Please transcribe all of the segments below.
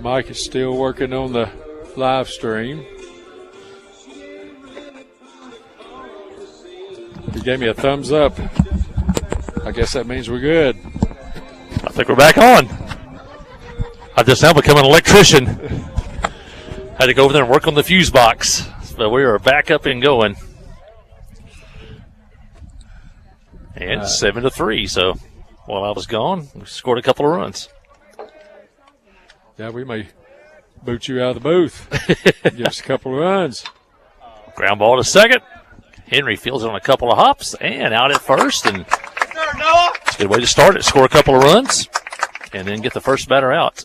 Mike is still working on the live stream. He gave me a thumbs up. I guess that means we're good. I think we're back on. I've just now become an electrician. Had to go over there and work on the fuse box. But we are back up and going. And 7-3. So while I was gone, we scored a couple of runs. Yeah, we may boot you out of the booth. Give us a couple of runs. Ground ball to second. Henry fields it on a couple of hops and out at first. And it's a good way to start it. Score a couple of runs and then get the first batter out.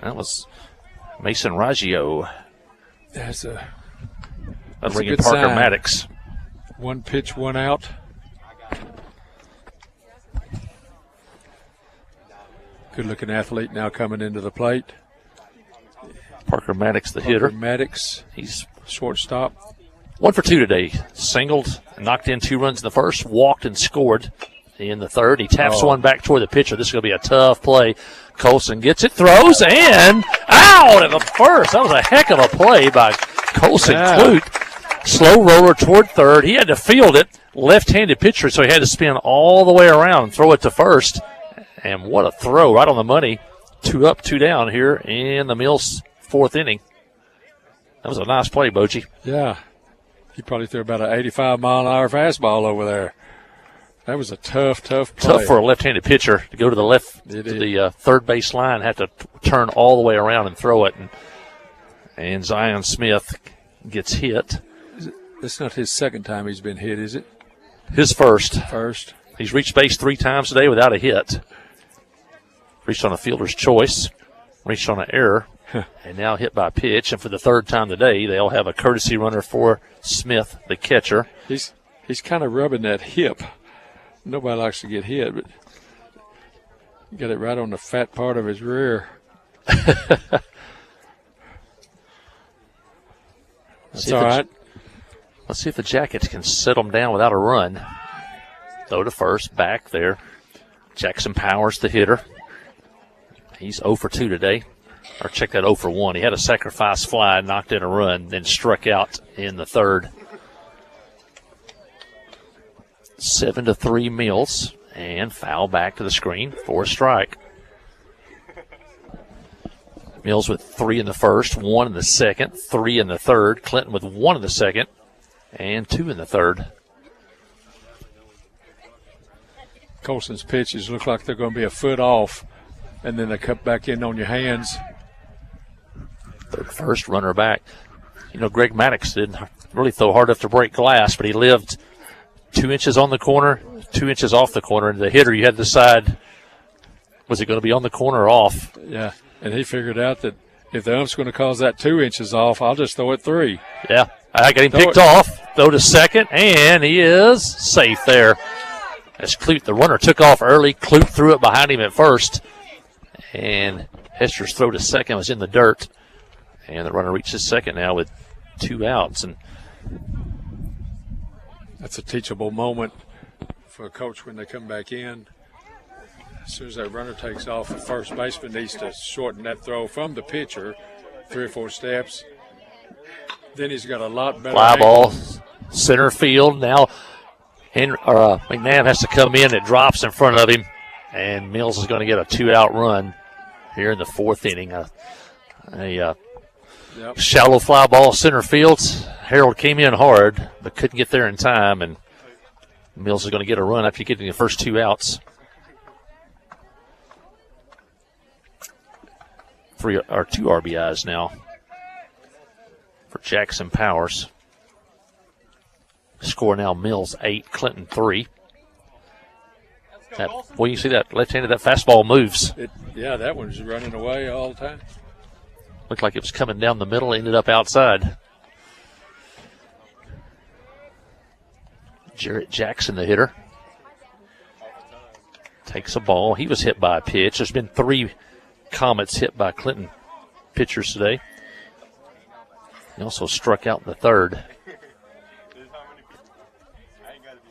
That was Mason Raggio. That's a bring in good Parker sign. Maddox. One pitch, one out. Good-looking athlete now coming into the plate. Parker Maddox, the hitter. Maddox, He's shortstop. 1 for 2 today. Singled, knocked in 2 runs in the first, walked and scored in the third. He taps one back toward the pitcher. This is going to be a tough play. Colson gets it, throws, and out at the first. That was a heck of a play by Colson Clute. Slow roller toward third. He had to field it. Left-handed pitcher, so he had to spin all the way around and throw it to first. And what a throw, right on the money. 2 up, 2 down here in the Mills 4th inning. That was a nice play, Bochy. Yeah. He probably threw about an 85-mile-an-hour fastball over there. That was a tough play. Tough for a left-handed pitcher to go to the left, to the third base line, have to turn all the way around and throw it. And Zion Smith gets hit. It's not his second time he's been hit, is it? His first. First. He's reached base 3 times today without a hit. Reached on a fielder's choice, reached on an error, and now hit by a pitch. And for the 3rd time today, they'll have a courtesy runner for Smith, the catcher. He's kind of rubbing that hip. Nobody likes to get hit, but he got it right on the fat part of his rear. That's all right. Let's see if the Jackets can settle them down without a run. Throw to first, back there. Jackson Powers, the hitter. He's 0 for 2 today. Or check that 0 for 1. He had a sacrifice fly, knocked in a run, then struck out in the 3rd. 7-3 Mills, and foul back to the screen for a strike. Mills with 3 in the first, 1 in the second, 3 in the third. Clinton with 1 in the second, and 2 in the third. Colson's pitches look like they're going to be a foot off, and then they cut back in on your hands. Third first, runner back. You know, Greg Maddox didn't really throw hard enough to break glass, but he lived 2 inches on the corner, 2 inches off the corner. And the hitter, you had to decide, was it going to be on the corner or off? Yeah, and he figured out that if the ump's going to cause that 2 inches off, I'll just throw it 3. Yeah, I got him picked off. Throw to second, and he is safe there. As Clute, the runner, took off early. Clute threw it behind him at first. And Hester's throw to second was in the dirt. And the runner reaches second now with 2 outs. And that's a teachable moment for a coach when they come back in. As soon as that runner takes off, the first baseman needs to shorten that throw from the pitcher 3 or 4 steps. Then he's got a lot better fly angle. Ball, center field. Now McNabb has to come in. It drops in front of him. And Mills is going to get a 2-out run here in the 4th inning. Shallow fly ball center field. Harold came in hard, but couldn't get there in time. And Mills is going to get a run after getting the first 2 outs. 2 RBIs now for Jackson Powers. Score now Mills 8, Clinton 3. You see that left-handed, that fastball moves. That one's running away all the time. Looked like it was coming down the middle, ended up outside. Jarrett Jackson, the hitter, takes a ball. He was hit by a pitch. There's been 3 Comets hit by Clinton pitchers today. He also struck out in the 3rd.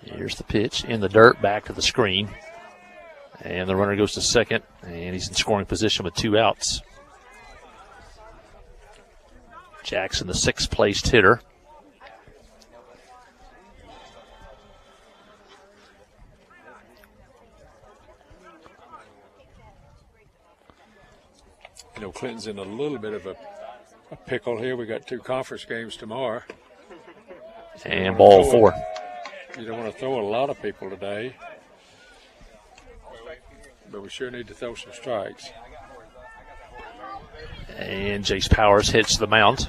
Here's the pitch in the dirt, back to the screen. And the runner goes to second, and he's in scoring position with 2 outs. Jackson, the 6th placed hitter. You know, Clinton's in a little bit of a pickle here. We got 2 conference games tomorrow. And ball 4. You don't want to throw a lot of people today, but we sure need to throw some strikes. And Jace Powers hits the mound.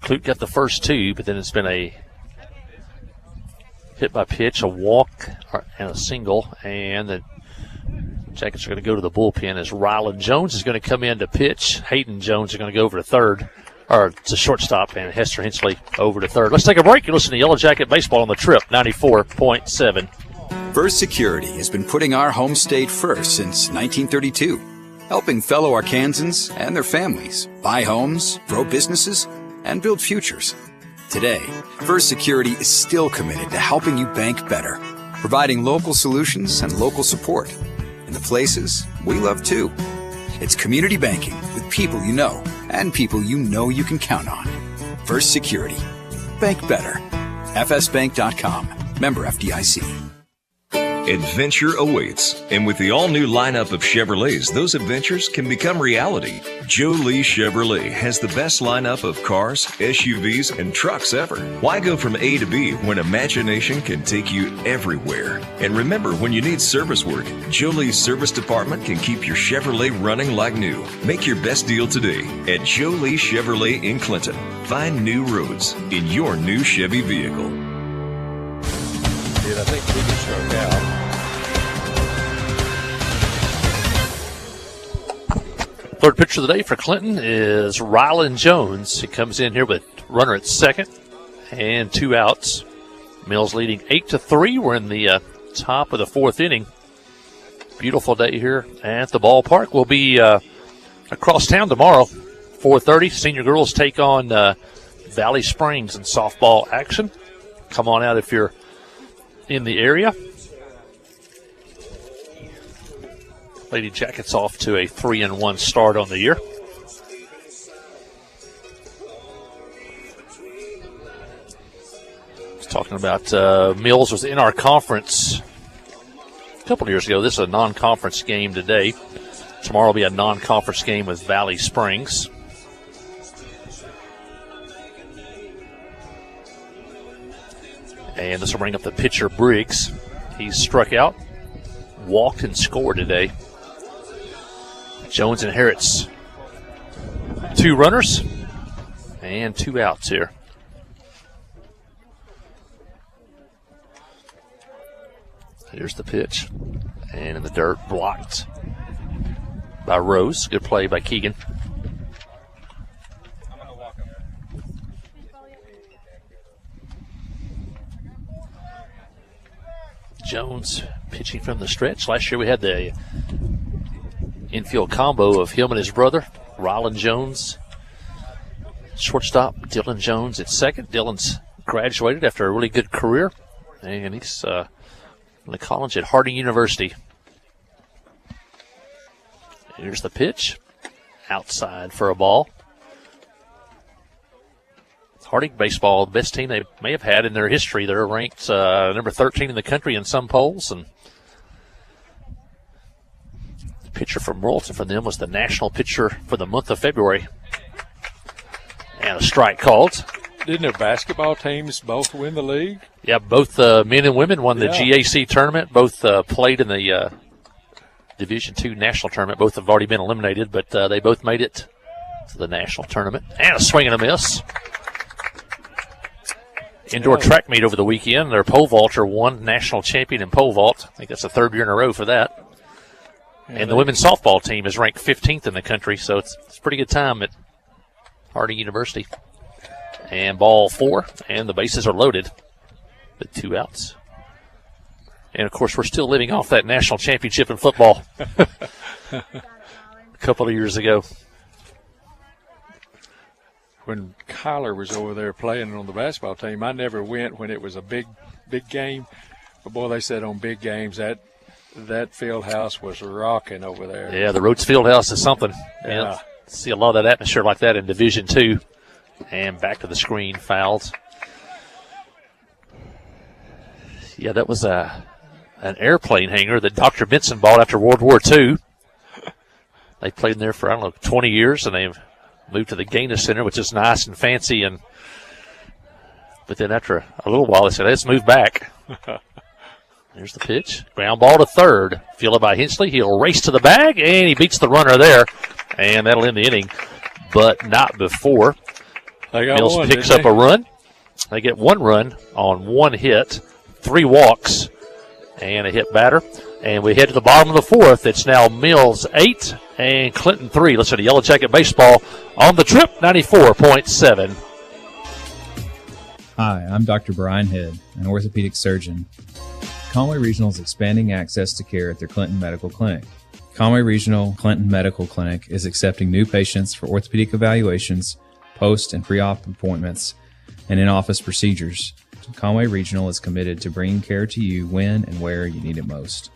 Clute got the first 2, but then it's been a hit by pitch, a walk, and a single, and the Jackets are going to go to the bullpen as Rylan Jones is going to come in to pitch. Hayden Jones is going to go over to third, or to shortstop, and Hester Hensley over to third. Let's take a break. You listen to Yellow Jacket Baseball on the Trip 94.7. First Security has been putting our home state first since 1932, helping fellow Arkansans and their families buy homes, grow businesses, and build futures. Today, First Security is still committed to helping you bank better, providing local solutions and local support in the places we love too. It's community banking with people you know and people you know you can count on. First Security. Bank better. FSbank.com. Member FDIC. Adventure awaits, and with the all-new lineup of Chevrolets, those adventures can become reality. Jolie Chevrolet has the best lineup of cars, SUVs, and trucks ever. Why go from A to B when imagination can take you everywhere? And remember, when you need service work, Jolie's service department can keep your Chevrolet running like new. Make your best deal today at Jolie Chevrolet in Clinton. Find new roads in your new Chevy vehicle. I think he can struck out. Third pitcher of the day for Clinton is Rylan Jones. He comes in here with runner at second and 2 outs. Mills leading 8-3. We're in the top of the 4th inning. Beautiful day here at the ballpark. We'll be across town tomorrow, 4:30. Senior girls take on Valley Springs in softball action. Come on out if you're in the area. Lady Jackets off to a 3-1 start on the year. Talking about Mills was in our conference a couple of years ago. This is a non-conference game today. Tomorrow will be a non-conference game with Valley Springs. And this will bring up the pitcher, Briggs. He's struck out, walked, and scored today. Jones inherits 2 runners and 2 outs here. Here's the pitch. And in the dirt, blocked by Rose. Good play by Keegan. Jones pitching from the stretch. Last year we had the infield combo of him and his brother, Rylan Jones. Shortstop, Dylan Jones at second. Dylan's graduated after a really good career, and he's in the college at Harding University. Here's the pitch. Outside for a ball. Harding baseball, the best team they may have had in their history. They're ranked number 13 in the country in some polls, and the pitcher from Royalton for them was the national pitcher for the month of February. And a strike called. Didn't their basketball teams both win the league? Yeah, both men and women won the GAC tournament. Both played in the Division II national tournament. Both have already been eliminated, but they both made it to the national tournament. And a swing and a miss. Indoor track meet over the weekend. Their pole vaulter won national champion in pole vault. I think that's the 3rd year in a row for that. Yeah, and the women's softball team is ranked 15th in the country, so it's a pretty good time at Harding University. And ball 4, and the bases are loaded with 2 outs. And, of course, we're still living off that national championship in football a couple of years ago. When Kyler was over there playing on the basketball team, I never went when it was a big game. But, boy, they said on big games that that field house was rocking over there. Yeah, the Rhodes Field House is something. Yeah. See a lot of that atmosphere like that in Division II. And back to the screen, fouled. Yeah, that was an airplane hangar that Dr. Benson bought after World War II. They played in there for, 20 years, and they've moved to the Gaines Center, which is nice and fancy. But then after a little while, they said, let's move back. There's the pitch. Ground ball to third. Fielded by Hinchley. He'll race to the bag, and he beats the runner there. And that'll end the inning, but not before. Mills picks up a run. They get one run on one hit, 3 walks, and a hit batter. And we head to the bottom of the fourth. It's now Mills 8 and Clinton 3. Listen to Yellow Jacket Baseball on the trip, 94.7. Hi, I'm Dr. Brian Head, an orthopedic surgeon. Conway Regional is expanding access to care at their Clinton Medical Clinic. Conway Regional Clinton Medical Clinic is accepting new patients for orthopedic evaluations, post and pre-op appointments, and in-office procedures. Conway Regional is committed to bringing care to you when and where you need it most.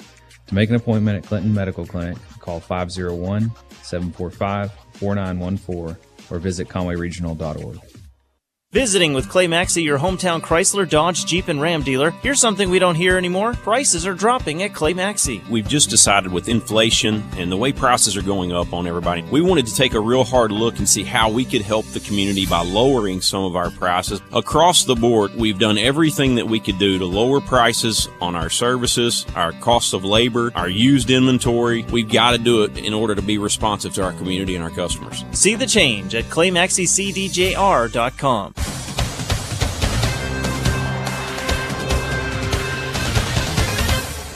To make an appointment at Clinton Medical Clinic, call 501-745-4914 or visit conwayregional.org. Visiting with Clay Maxey, your hometown Chrysler, Dodge, Jeep, and Ram dealer. Here's something we don't hear anymore. Prices are dropping at Clay Maxey. We've just decided with inflation and the way prices are going up on everybody, we wanted to take a real hard look and see how we could help the community by lowering some of our prices. Across the board, we've done everything that we could do to lower prices on our services, our cost of labor, our used inventory. We've got to do it in order to be responsive to our community and our customers. See the change at ClayMaxeyCDJR.com.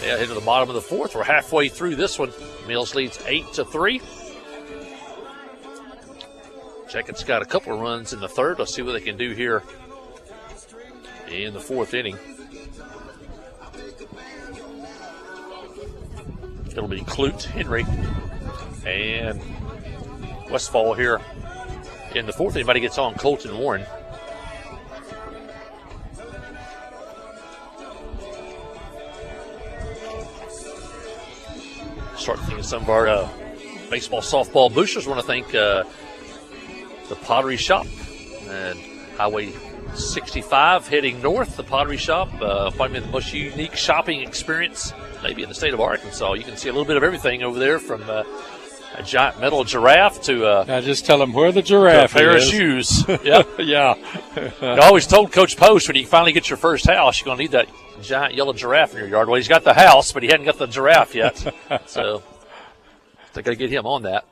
Yeah, head to the bottom of the fourth. We're halfway through this one. Mills leads 8-3. Jackets got a couple of runs in the third. Let's see what they can do here in the fourth inning. It'll be Clute, Henry, and Westfall here in the fourth. Anybody gets on, Colton Warren. Start thinking some of our baseball, softball boosters. Want to thank the Pottery Shop and Highway 65 heading north. The Pottery Shop, probably the most unique shopping experience maybe in the state of Arkansas. You can see a little bit of everything over there, from a giant metal giraffe to Now just tell them where the giraffe a pair is. of shoes. Yeah. Yeah. I always told Coach Post, when you finally get your first house, you're going to need that giant yellow giraffe in your yard. Well, he's got the house, but he hadn't got the giraffe yet. So they got to get him on that.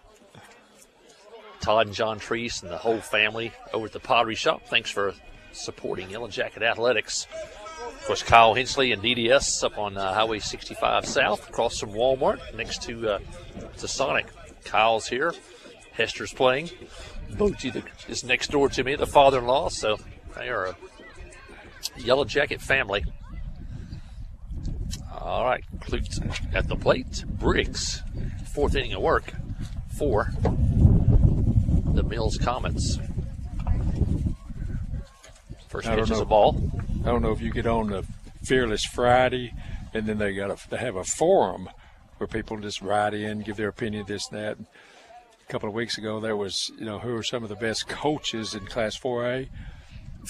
Todd and John Treese and the whole family over at the Pottery Shop, thanks for supporting Yellow Jacket Athletics. Of course, Kyle Hinchley and DDS up on Highway 65 South, across from Walmart, next to Sonic. Kyle's here. Hester's playing. Boji is next door to me, the father-in-law, so they are a Yellow Jacket family. All right, Clute at the plate. Briggs, fourth inning of work for the Mills Comets. First pitch is a ball. I don't know if you get on the Fearless Friday, and then they have a forum where people just write in, give their opinion, this and that. A couple of weeks ago, there was, who are some of the best coaches in Class 4A,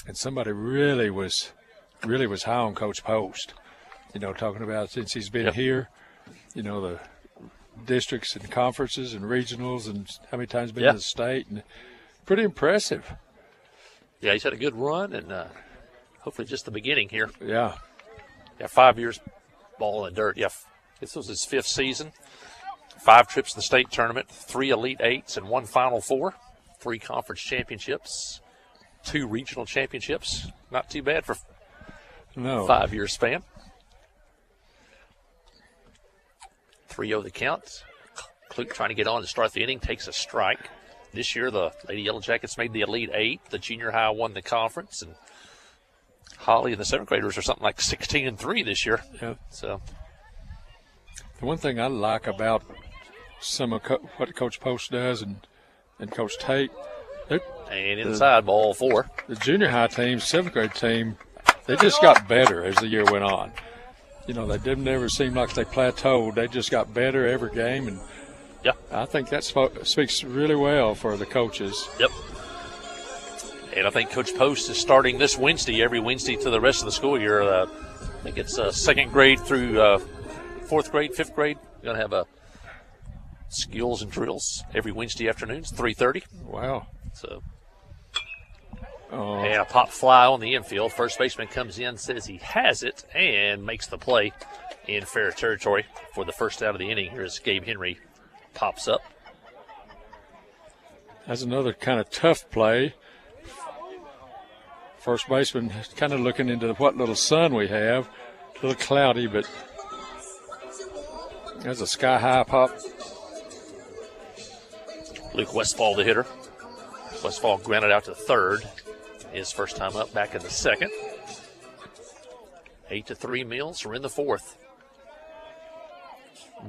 and somebody really was high on Coach Post. Talking about since he's been here, the districts and conferences and regionals, and how many times been in the state, and pretty impressive. Yeah, he's had a good run, and hopefully just the beginning here. Yeah. 5 years ball in the dirt. Yeah, this was his 5th season. 5 trips to the state tournament, 3 Elite Eights, and 1 Final Four. 3 conference championships, 2 regional championships. Not too bad for 5-year span. 3-0 the count. Clute trying to get on to start the inning, takes a strike. This year, the Lady Yellow Jackets made the Elite Eight. The junior high won the conference, and Holly and the 7th graders are something like 16-3 this year. Yeah. So the one thing I like about some of what Coach Post does and Coach Tate, and inside ball 4. The junior high team, 7th grade team, they just got better as the year went on. you know, they didn't ever seem like they plateaued. They just got better every game, and I think that speaks really well for the coaches. Yep. And I think Coach Post is starting this Wednesday, every Wednesday to the rest of the school year. I think it's second grade through fourth grade, fifth grade. We're going to have skills and drills every Wednesday afternoons, 3:30. Wow. So, and a pop fly on the infield. First baseman comes in, says he has it, and makes the play in fair territory for the first out of the inning. Here's Gabe Henry pops up. That's another kind of tough play. First baseman kind of looking into what little sun we have. A little cloudy, but there's a sky-high pop. Luke Westfall, the hitter. Westfall grounded out to third. His first time up back in the second. 8-3 Mills. We're in the fourth.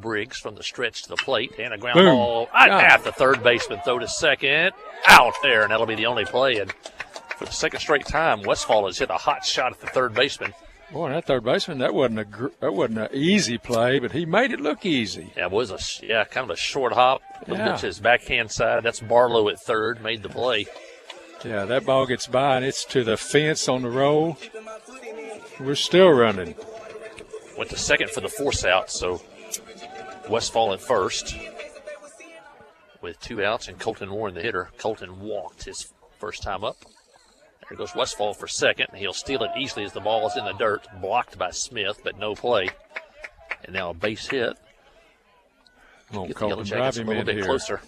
Briggs from the stretch to the plate, and a ground ball at the third baseman. Throw to second. Out there, and that'll be the only play. And for the second straight time, Westfall has hit a hot shot at the third baseman. Boy, that third baseman, that wasn't an easy play, but he made it look easy. Yeah, it was kind of a short hop. To his backhand side. That's Barlow at third, made the play. Yeah, that ball gets by, and it's to the fence on the roll. We're still running. Went to second for the force out, so Westfall at first with 2 outs, and Colton Warren, the hitter. Colton walked his first time up. There goes Westfall for second, and he'll steal it easily as the ball is in the dirt, blocked by Smith, but no play. And now a base hit. Get the Yellow Jackets a little bit closer.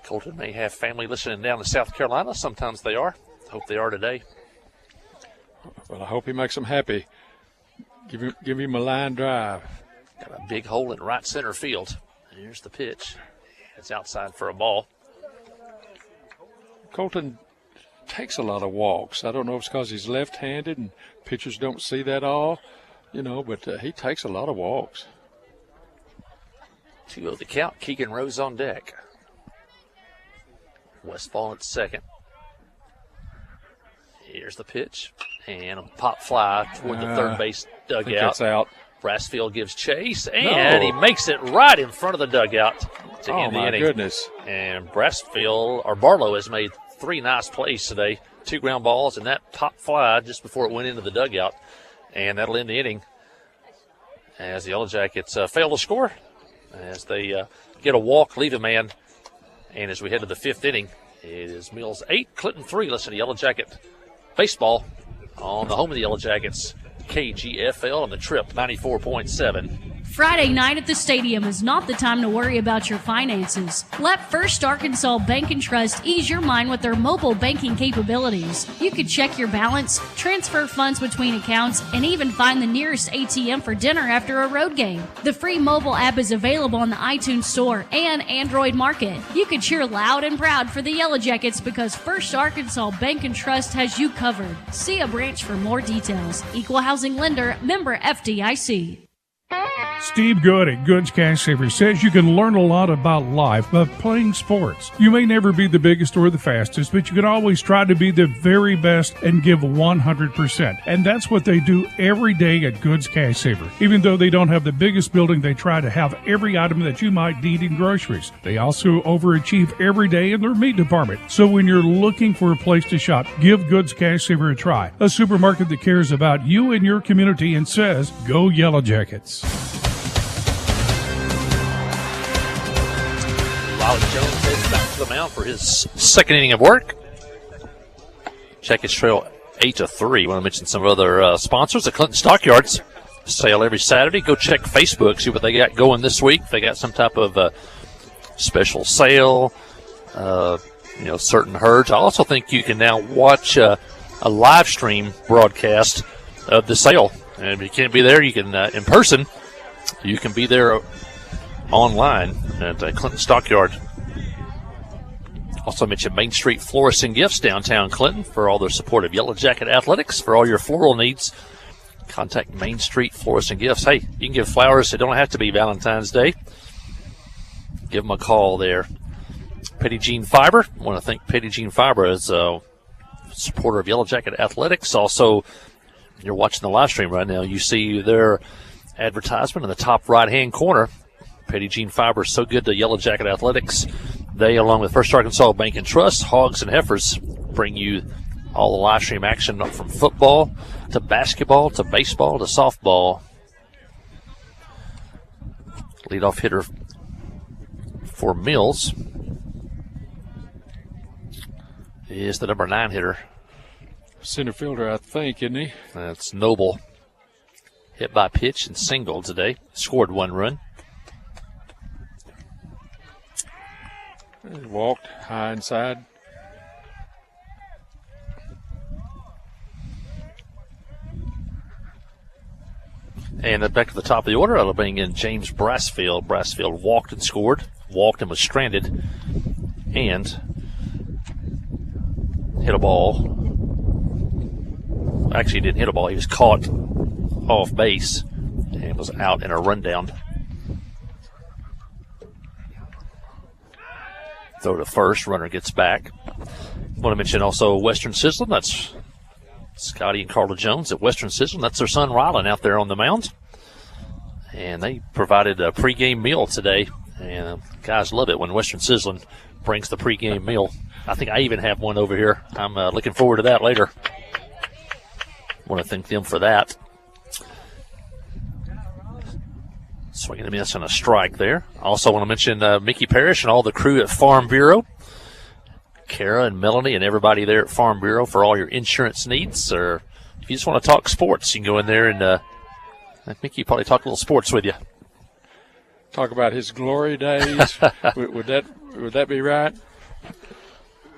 Colton may have family listening down in South Carolina. Sometimes they are. Hope they are today. Well, I hope he makes them happy. Give him a line drive. Got a big hole in right center field. Here's the pitch. It's outside for a ball. Colton takes a lot of walks. I don't know if it's because he's left-handed and pitchers don't see that all, but he takes a lot of walks. 2-0 the count. Keegan Rose on deck. Westfall at second. Here's the pitch. And a pop fly toward the third base dugout. That's out. Brassfield gives chase, and he makes it right in front of the dugout to end the inning. Oh, my goodness. And Barlow has made 3 nice plays today. 2 ground balls and that pop fly just before it went into the dugout. And that'll end the inning as the Yellow Jackets fail to score, as they get a walk, leave a man. And as we head to the 5th inning, it is Mills 8, Clinton 3. Listen to Yellow Jacket baseball on the home of the Yellow Jackets, KGFL, on the Trip 94.7. Friday night at the stadium is not the time to worry about your finances. Let First Arkansas Bank and Trust ease your mind with their mobile banking capabilities. You can check your balance, transfer funds between accounts, and even find the nearest ATM for dinner after a road game. The free mobile app is available on the iTunes Store and Android Market. You can cheer loud and proud for the Yellow Jackets because First Arkansas Bank and Trust has you covered. See a branch for more details. Equal housing lender, member FDIC. Steve Good at Goods Cash Savers says you can learn a lot about life by playing sports. You may never be the biggest or the fastest, but you can always try to be the very best and give 100%. And that's what they do every day at Goods Cash Saver. Even though they don't have the biggest building, they try to have every item that you might need in groceries. They also overachieve every day in their meat department. So when you're looking for a place to shop, give Goods Cash Saver a try. A supermarket that cares about you and your community and says, go Yellow Jackets. Riley Jones heads back to the mound for his second inning of work. Jackets trail 8-3. I want to mention some other sponsors. The Clinton Stockyards sale every Saturday. Go check Facebook, see what they got going this week. They got some type of special sale, certain herds. I also think you can now watch a live stream broadcast of the sale. And if you can't be there, you can in person. You can be there online at Clinton Stockyard. Also mentioned Main Street Florists and Gifts, downtown Clinton, for all their support of Yellow Jacket Athletics. For all your floral needs, contact Main Street Florists and Gifts. Hey, you can give flowers. It don't have to be Valentine's Day. Give them a call there. Petty Jean Fiber. I want to thank Petty Jean Fiber as supporter of Yellow Jacket Athletics. Also, you're watching the live stream right now. You see their advertisement in the top right-hand corner. Petty Jean Fiber is so good to Yellow Jacket Athletics. They, along with First Arkansas Bank and Trust, Hogs and Heifers, bring you all the live stream action from football to basketball to baseball to softball. Leadoff hitter for Mills is the number 9 hitter. Center fielder, I think, isn't he? That's Noble. Hit by pitch and singled today. Scored 1 run. He walked high inside. And back to the top of the order, that'll bring in James Brassfield. Brassfield walked and scored. Walked and was stranded. And hit a ball. Actually, he didn't hit a ball. He was caught off base and was out in a rundown. Throw to first. Runner gets back. Want to mention also Western Sizzlin. That's Scotty and Carla Jones at Western Sizzlin. That's their son Rylan out there on the mound. And they provided a pregame meal today. And guys love it when Western Sizzlin brings the pregame meal. I think I even have one over here. I'm looking forward to that later. Want to thank them for that. Swinging a miss and a strike there. Also want to mention Mickey Parrish and all the crew at Farm Bureau. Kara and Melanie and everybody there at Farm Bureau for all your insurance needs. Or if you just want to talk sports, you can go in there and Mickey probably talk a little sports with you. Talk about his glory days. would that be right?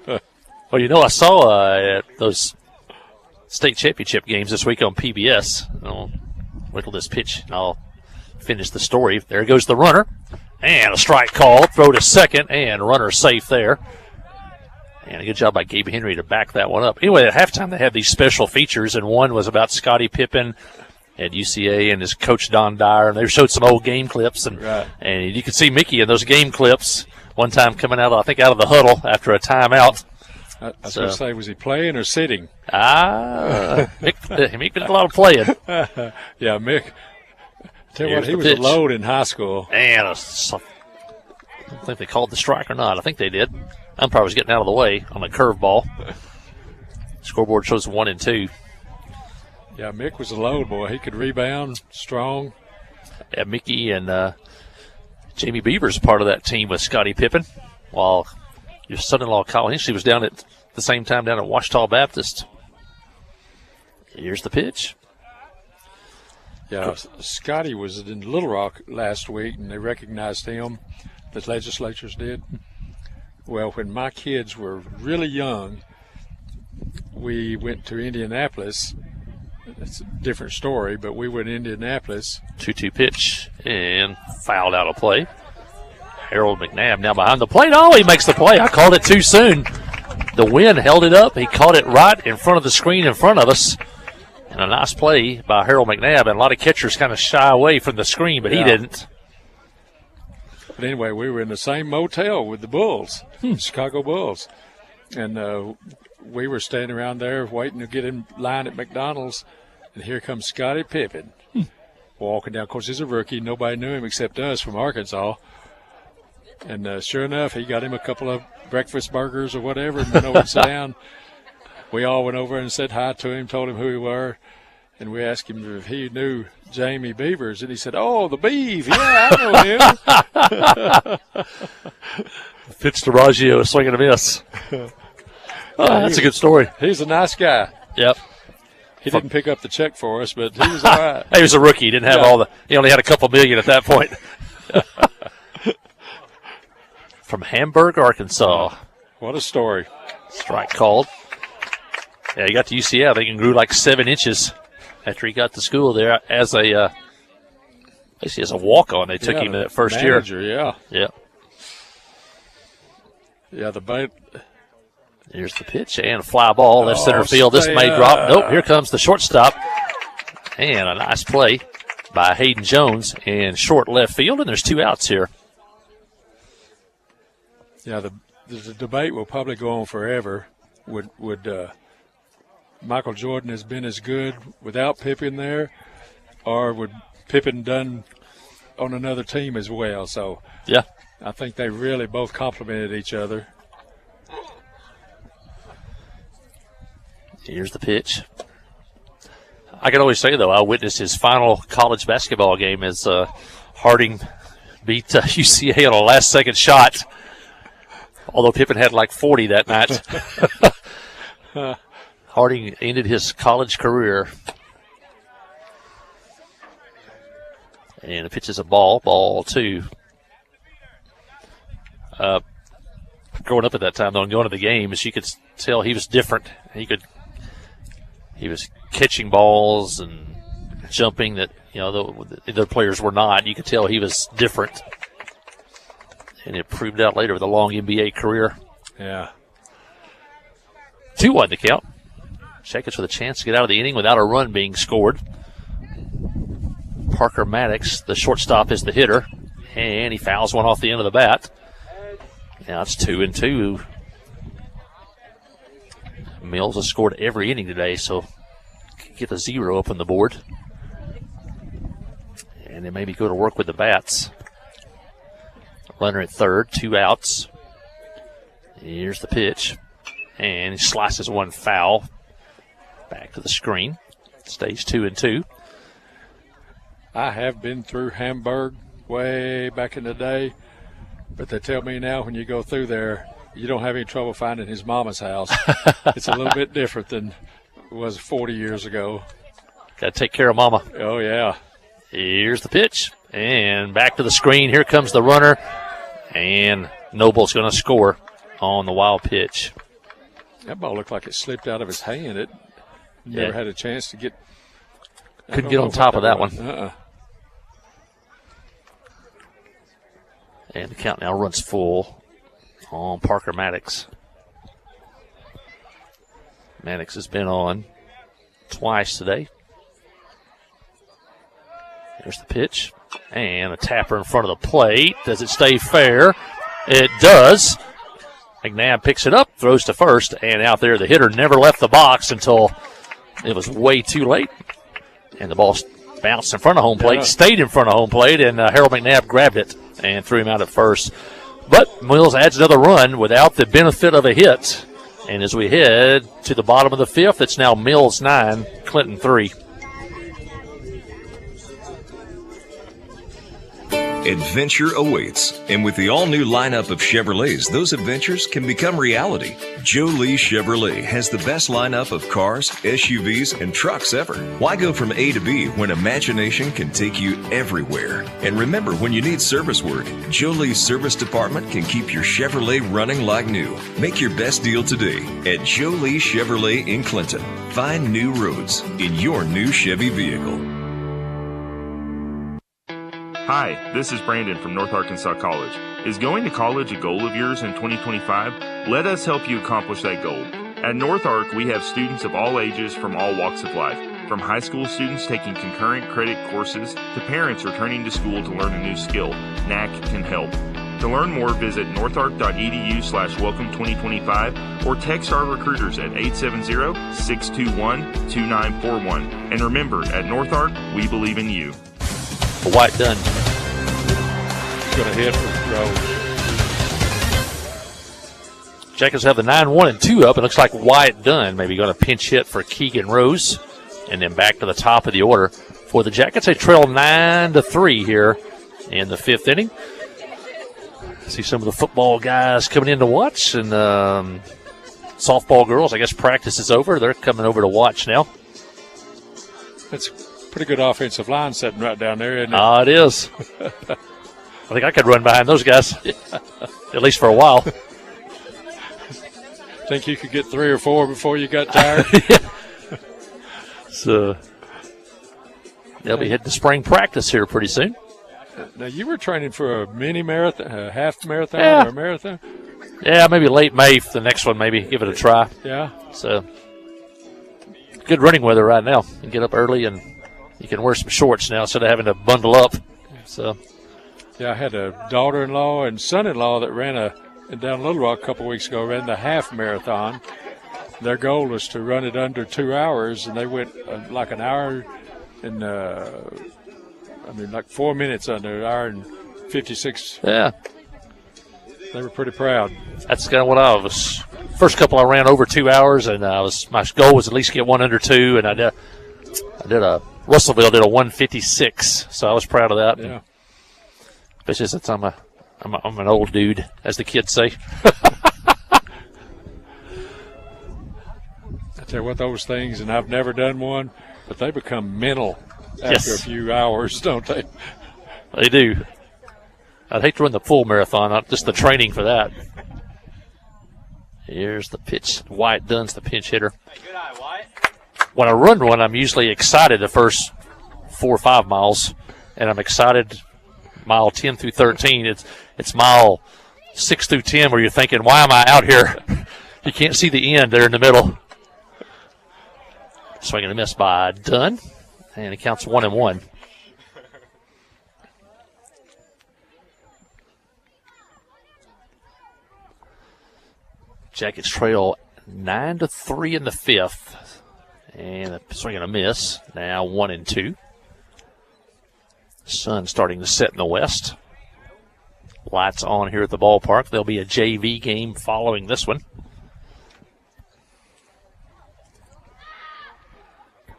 Well, you know, I saw those state championship games this week on PBS. I'll wiggle this pitch and I'll finish the story. There goes the runner. And a strike call. Throw to second and runner safe there. And a good job by Gabe Henry to back that one up. Anyway, at halftime they had these special features, and one was about Scottie Pippen at UCA and his coach Don Dyer, and they showed some old game clips, and you could see Mickey in those game clips one time coming out of the huddle after a timeout. I was going to say, was he playing or sitting? Mick did a lot of playing. Yeah, Mick. Tell you what, he was a load in high school. And I don't think they called the strike or not. I think they did. Umpire was getting out of the way on a curveball. Scoreboard shows 1-2. Yeah, Mick was a load, boy. He could rebound, strong. Yeah, Mickey and Jamie Beaver's part of that team with Scottie Pippen, while your son-in-law Colin Hinchley was down at the same time down at Ouachita Baptist. Here's the pitch. Yeah, Scotty was in Little Rock last week, and they recognized him. The legislatures did. Well, when my kids were really young, we went to Indianapolis. It's a different story, but we were in Indianapolis. 2-2 pitch and fouled out of play. Harold McNabb now behind the plate. Oh, he makes the play. I called it too soon. The wind held it up. He caught it right in front of the screen in front of us. And a nice play by Harold McNabb. And a lot of catchers kind of shy away from the screen, but he didn't. But anyway, we were in the same motel with the Bulls, Chicago Bulls. And we were standing around there waiting to get in line at McDonald's. And here comes Scottie Pippen walking down. Of course, he's a rookie. Nobody knew him except us from Arkansas. And sure enough, he got him a couple of breakfast burgers or whatever and went over and sat down. We all went over and said hi to him, told him who we were. And we asked him if he knew Jamie Beavers. And he said, "Oh, the Beef. Yeah, I know him." Pitch to Raggio, swinging a miss. That's a good story. He's a nice guy. Yep. He didn't pick up the check for us, but he was all right. He was a rookie. He didn't have he only had a couple million at that point. From Hamburg, Arkansas. What a story. Strike called. Yeah, he got to UCF. I think he grew like 7 inches after he got to school there as a walk-on. They took him in that first manager, year. Yeah. Yeah, the bait. Here's the pitch and a fly ball left center field. This may drop. Nope, here comes the shortstop. And a nice play by Hayden Jones in short left field, and there's 2 outs here. Yeah, the debate will probably go on forever. Would Michael Jordan has been as good without Pippen there, or would Pippen done on another team as well. So Yeah. I think they really both complemented each other. Here's the pitch. I can always say, though, I witnessed his final college basketball game as Harding beat UCA on a last-second shot, although Pippen had like 40 that night. Harding ended his college career. And the pitch is a ball 2. Growing up at that time, though, and going to the games, you could tell he was different. He was catching balls and jumping that, the other players were not. You could tell he was different. And it proved out later with a long NBA career. Yeah. 2-1 to count. Jackets with a chance to get out of the inning without a run being scored. Parker Maddox, the shortstop, is the hitter. And he fouls one off the end of the bat. Now it's 2-2. Mills has scored every inning today, so get a 0 up on the board. And they maybe go to work with the bats. Runner at third, 2 outs. Here's the pitch. And he slices one foul. Back to the screen. Stays 2-2. I have been through Hamburg way back in the day, but they tell me now when you go through there, you don't have any trouble finding his mama's house. It's a little bit different than it was 40 years ago. Got to take care of mama. Oh, yeah. Here's the pitch. And back to the screen. Here comes the runner. And Noble's going to score on the wild pitch. That ball looked like it slipped out of his hand. It never had a chance to get. Couldn't get on top of that one. And the count now runs full on Parker Maddox. Maddox has been on twice today. There's the pitch. And a tapper in front of the plate. Does it stay fair? It does. McNabb picks it up, throws to first, and out there the hitter never left the box until it was way too late. And the ball bounced in front of home plate, stayed in front of home plate, and Harold McNabb grabbed it and threw him out at first. But Mills adds another run without the benefit of a hit. And as we head to the bottom of the fifth, it's now Mills 9, Clinton 3. Adventure awaits, and with the all-new lineup of Chevrolets, those adventures can become reality. Joe Lee Chevrolet has the best lineup of cars, SUVs, and trucks ever. Why go from A to B when imagination can take you everywhere? And remember, when you need service work, Joe Lee's service department can keep your Chevrolet running like new. Make your best deal today at Joe Lee Chevrolet in Clinton. Find new roads in your new Chevy vehicle. Hi, this is Brandon from North Arkansas College. Is going to college a goal of yours in 2025? Let us help you accomplish that goal. At North Ark, we have students of all ages from all walks of life, from high school students taking concurrent credit courses to parents returning to school to learn a new skill. NAC can help. To learn more, visit northark.edu/welcome2025 or text our recruiters at 870-621-2941. And remember, at North Ark, we believe in you. White Dunn. Going to hit for throw. Jackets have the 9-1 and 2 up. It looks like Wyatt Dunn maybe going to pinch hit for Keegan Rose. And then back to the top of the order for the Jackets. They trail 9-3 here in the fifth inning. See some of the football guys coming in to watch. And softball girls, I guess practice is over. They're coming over to watch now. That's pretty good offensive line sitting right down there, isn't it? It is. I think I could run behind those guys, at least for a while. Think you could get 3 or 4 before you got tired? So they'll be heading to spring practice here pretty soon. Now, you were training for a mini marathon, a half marathon, or a marathon? Yeah, maybe late May, the next one, maybe. Give it a try. Yeah. So good running weather right now. You can get up early and you can wear some shorts now instead of having to bundle up. So, yeah, I had a daughter-in-law and son-in-law that ran down Little Rock a couple weeks ago, ran the half marathon. their goal was to run it under 2 hours, and they went like an hour and like 4 minutes under, an hour and 56. Yeah. They were pretty proud. That's kind of what I was. First couple I ran over 2 hours, and my goal was at least get one under 2, and I did Russellville did a 1:56, so I was proud of that. Yeah. Especially since I'm an old dude, as the kids say. I tell you what, those things, and I've never done one, but they become mental after Yes. a few hours, don't they? They do. I'd hate to run the full marathon, not just the training for that. Here's the pitch. Wyatt Dunn's the pinch hitter. Good eye, Wyatt. When I run one, I'm usually excited the first 4 or 5 miles, and I'm excited mile 10 through 13. It's mile 6 through 10 where you're thinking, why am I out here? You can't see the end there in the middle. Swing and a miss by Dunn, and it counts 1-1. Jackets trail 9-3 in the 5th. And a swing and a miss. Now 1-2. Sun starting to set in the west. Lights on here at the ballpark. There'll be a JV game following this one.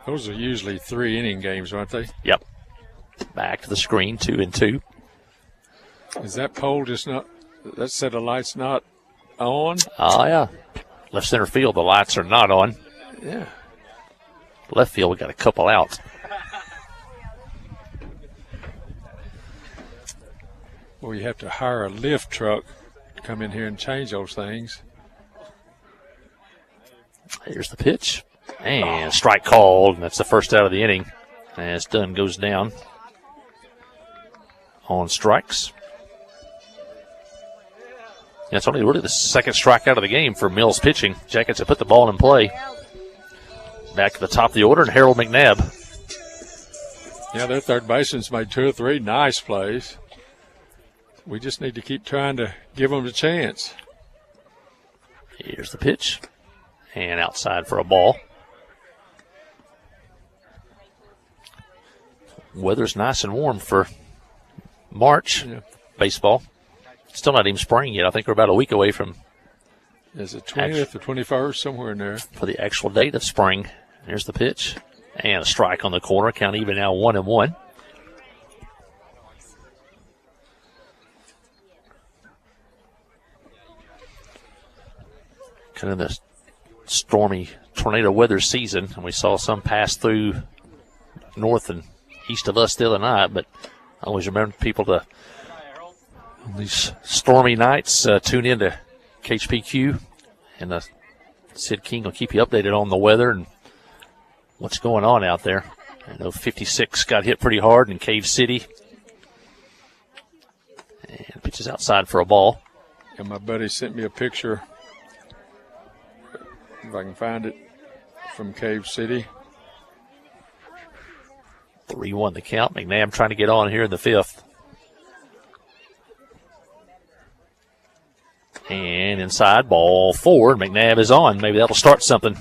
Those are usually 3-inning games, aren't they? Yep. Back to the screen, 2-2. Is that pole just not, that set of lights not on? Oh, yeah. Left center field, the lights are not on. Yeah. Left field, we got a couple out. Well, you have to hire a lift truck to come in here and change those things. Here's the pitch. And strike called, and that's the first out of the inning as Dunn goes down on strikes. That's only really the second strikeout of the game for Mills pitching. Jackets have put the ball in play. Back to the top of the order, and Harold McNabb. Yeah, their third baseman's made 2 or 3 nice plays. We just need to keep trying to give them a chance. Here's the pitch. And outside for a ball. Weather's nice and warm for March baseball. Still not even spring yet. I think we're about a week away from. Is it 20th or 21st, somewhere in there? For the actual date of spring. Here's the pitch. And a strike on the corner. Count even now 1-1. Kind of the stormy tornado weather season. And we saw some pass through north and east of us the other night. But I always remember people to, on these stormy nights, tune in to KHPQ. And Sid King will keep you updated on the weather and what's going on out there. I know 56 got hit pretty hard in Cave City. And pitches outside for a ball. And my buddy sent me a picture, if I can find it, from Cave City. 3-1 the count. McNabb trying to get on here in the 5th. And inside, ball 4. McNabb is on. Maybe that'll start something.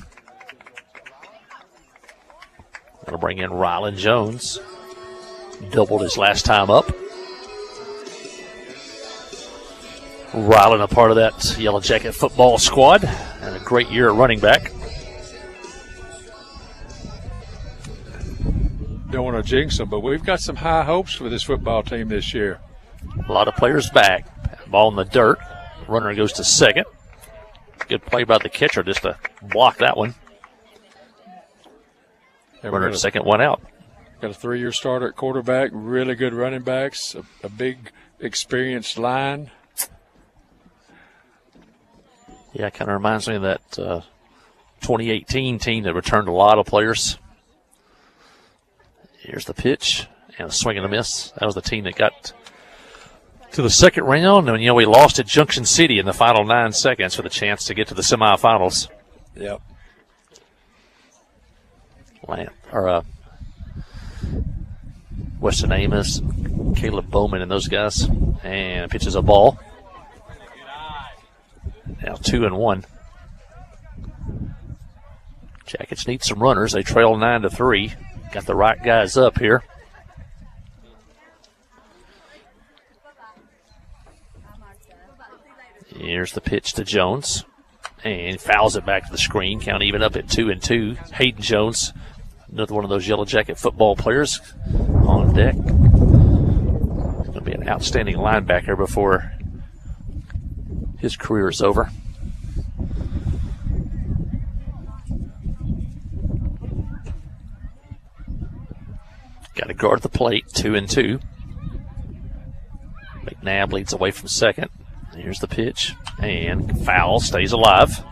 That'll bring in Rylan Jones. Doubled his last time up. Rylan, a part of that Yellow Jacket football squad, and a great year at running back. Don't want to jinx them, but we've got some high hopes for this football team this year. A lot of players back. Ball in the dirt. Runner goes to second. Good play by the catcher just to block that one. Runner at second, one out. Got a 3-year starter at quarterback, really good running backs, a big, experienced line. Yeah, it kind of reminds me of that 2018 team that returned a lot of players. Here's the pitch and a swing and a miss. That was the team that got to the second round, and we lost at Junction City in the final 9 seconds for the chance to get to the semifinals. Yep. Weston Amos, Caleb Bowman, and those guys, and pitches a ball. Now 2-1. Jackets need some runners. They trail 9-3. Got the right guys up here. Here's the pitch to Jones. And fouls it back to the screen. Count even up at 2-2. Hayden Jones, another one of those Yellow Jacket football players on deck. Going to be an outstanding linebacker before his career is over. Got to guard the plate, 2-2. McNabb leads away from second. Here's the pitch, and foul, stays alive.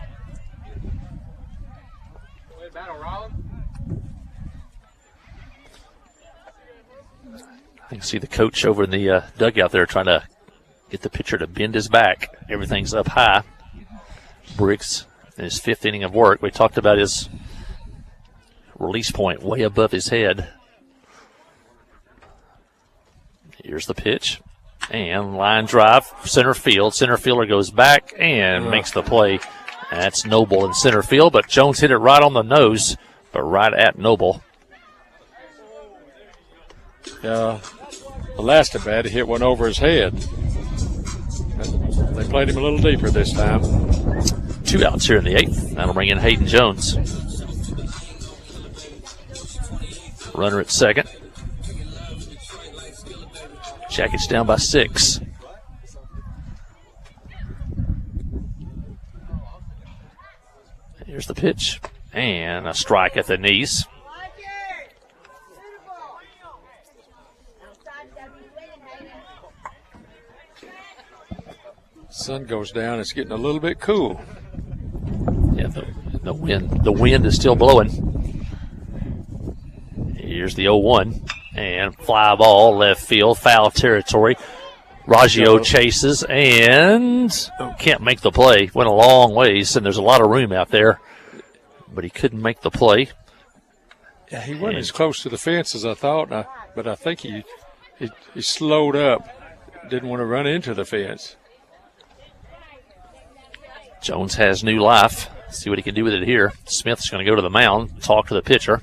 I can see the coach over in the dugout there trying to get the pitcher to bend his back. Everything's up high. Briggs in his 5th inning of work. We talked about his release point way above his head. Here's the pitch. And line drive, center field. Center fielder goes back and makes the play. That's Noble in center field, but Jones hit it right on the nose, but right at Noble. The last at bat, he hit one over his head. They played him a little deeper this time. 2 outs here in the 8th. That'll bring in Hayden Jones. Runner at second. Jackets down by 6. Here's the pitch. And a strike at the knees. Sun goes down. It's getting a little bit cool. Yeah, the wind is still blowing. Here's the 0-1. And fly ball, left field, foul territory. Raggio chases and can't make the play. Went a long ways, and there's a lot of room out there, but he couldn't make the play. Yeah, he wasn't as close to the fence as I thought, but I think he slowed up, didn't want to run into the fence. Jones has new life. See what he can do with it here. Smith's going to go to the mound, talk to the pitcher.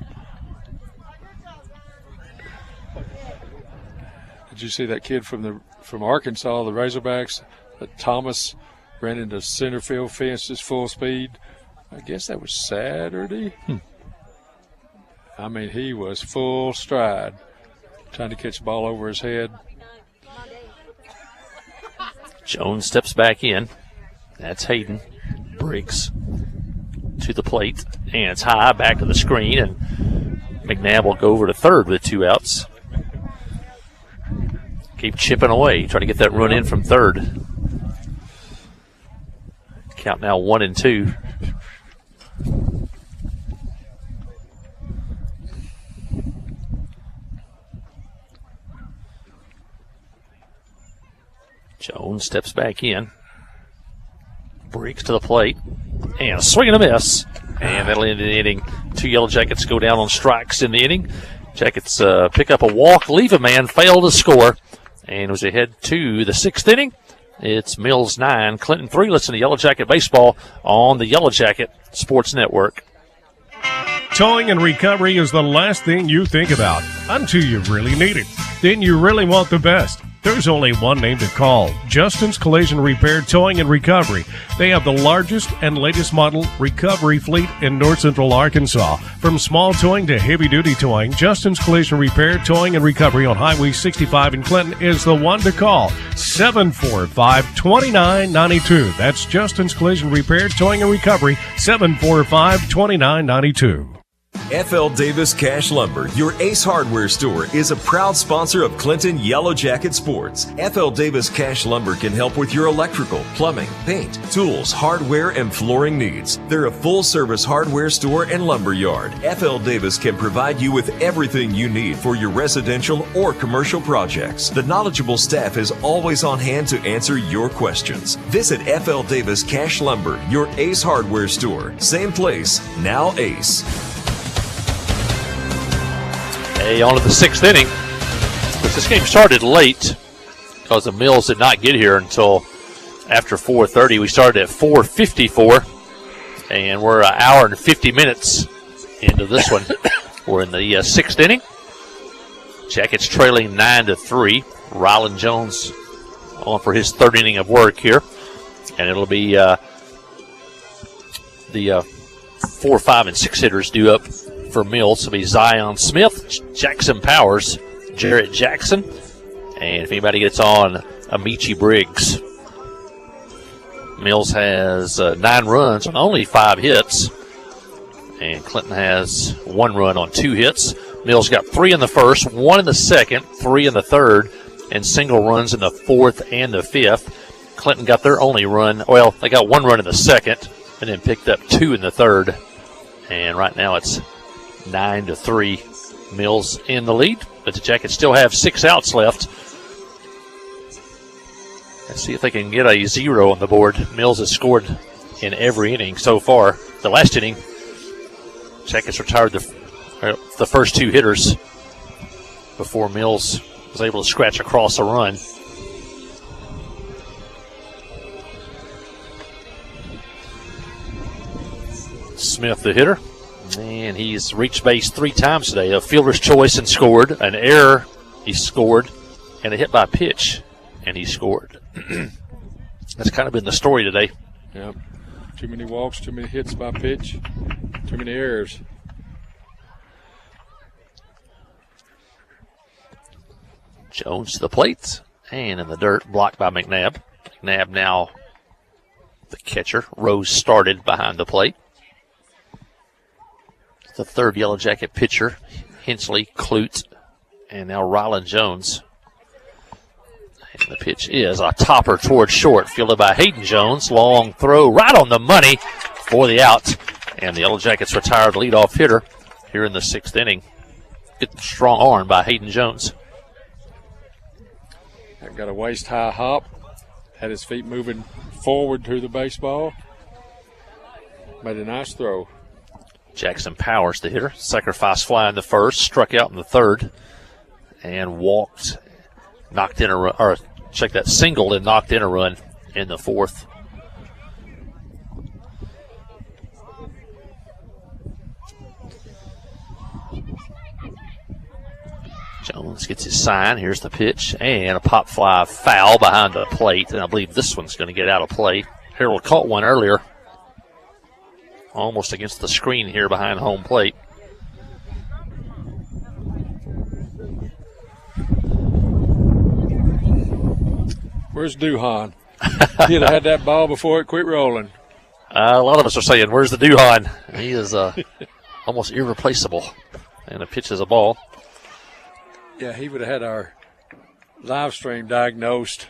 Did you see that kid from Arkansas, the Razorbacks, that Thomas ran into center field fences full speed? I guess that was Saturday. I mean, he was full stride, trying to catch the ball over his head. Jones steps back in. That's Hayden. Briggs to the plate, and it's high, back to the screen, and McNabb will go over to third with 2 outs. Keep chipping away, trying to get that run in from third. Count now 1-2. Jones steps back in. Briggs to the plate. And a swing and a miss. And that'll end the inning. 2 Yellow Jackets go down on strikes in the inning. Jackets pick up a walk, leave a man, fail to score. And as we head to the 6th inning, it's Mills 9, Clinton 3. Listen to Yellow Jacket Baseball on the Yellow Jacket Sports Network. Towing and recovery is the last thing you think about until you really need it. Then you really want the best. There's only one name to call, Justin's Collision Repair Towing and Recovery. They have the largest and latest model recovery fleet in north central Arkansas. From small towing to heavy-duty towing, Justin's Collision Repair Towing and Recovery on Highway 65 in Clinton is the one to call, 745-2992. That's Justin's Collision Repair Towing and Recovery, 745-2992. FL Davis Cash Lumber, your Ace Hardware store, is a proud sponsor of Clinton Yellow Jacket Sports. FL Davis Cash Lumber can help with your electrical, plumbing, paint, tools, hardware, and flooring needs. They're a full-service hardware store and lumber yard. FL Davis can provide you with everything you need for your residential or commercial projects. The knowledgeable staff is always on hand to answer your questions. Visit FL Davis Cash Lumber, your Ace Hardware store. Same place, now Ace. Hey, on to the 6th inning. But this game started late because the Mills did not get here until after 4:30. We started at 4:54, and we're an hour and 50 minutes into this one. We're in the sixth inning. Jackets trailing 9-3. Rylan Jones on for his third inning of work here. And it'll be the 4, 5, and 6 hitters due up for Mills. It'll be Zion Smith, Jackson Powers, Jarrett Jackson, and if anybody gets on, Amici Briggs. Mills has 9 runs on only 5 hits, and Clinton has 1 run on 2 hits. Mills got 3 in the first, 1 in the second, 3 in the third, and single runs in the fourth and the fifth. Clinton got their only run. Well, they got 1 run in the second and then picked up 2 in the third. And right now it's 9-3. Mills in the lead, but the Jackets still have 6 outs left. Let's see if they can get a 0 on the board. Mills has scored in every inning so far. The last inning, Jackets retired the first 2 hitters before Mills was able to scratch across a run. Smith, the hitter, and he's reached base 3 times today. A fielder's choice and scored, an error, he scored, and a hit by pitch, and he scored. That's kind of been the story today. Yep. Too many walks, too many hits by pitch, too many errors. Jones to the plate, and in the dirt, blocked by McNabb. McNabb now the catcher. Rose started behind the plate. The third Yellow Jacket pitcher, Hensley, Clute, and now Rylan Jones. And the pitch is a topper toward short, fielded by Hayden Jones. Long throw right on the money for the out. And the Yellow Jackets retire the leadoff hitter here in the 6th inning. Good strong arm by Hayden Jones. Got a waist-high hop. Had his feet moving forward to the baseball. Made a nice throw. Jackson Powers, the hitter. Sacrifice fly in the first, struck out in the third, and walked, knocked in a run, or check that, singled and knocked in a run in the fourth. Jones gets his sign. Here's the pitch, and a pop fly foul behind the plate, and I believe this one's going to get out of play. Harold caught one earlier, almost against the screen here behind home plate. Where's Duhan? He'd have had that ball before it quit rolling. A lot of us are saying, where's the Duhan? He is almost irreplaceable. And the pitch is a ball. Yeah, he would have had our live stream diagnosed.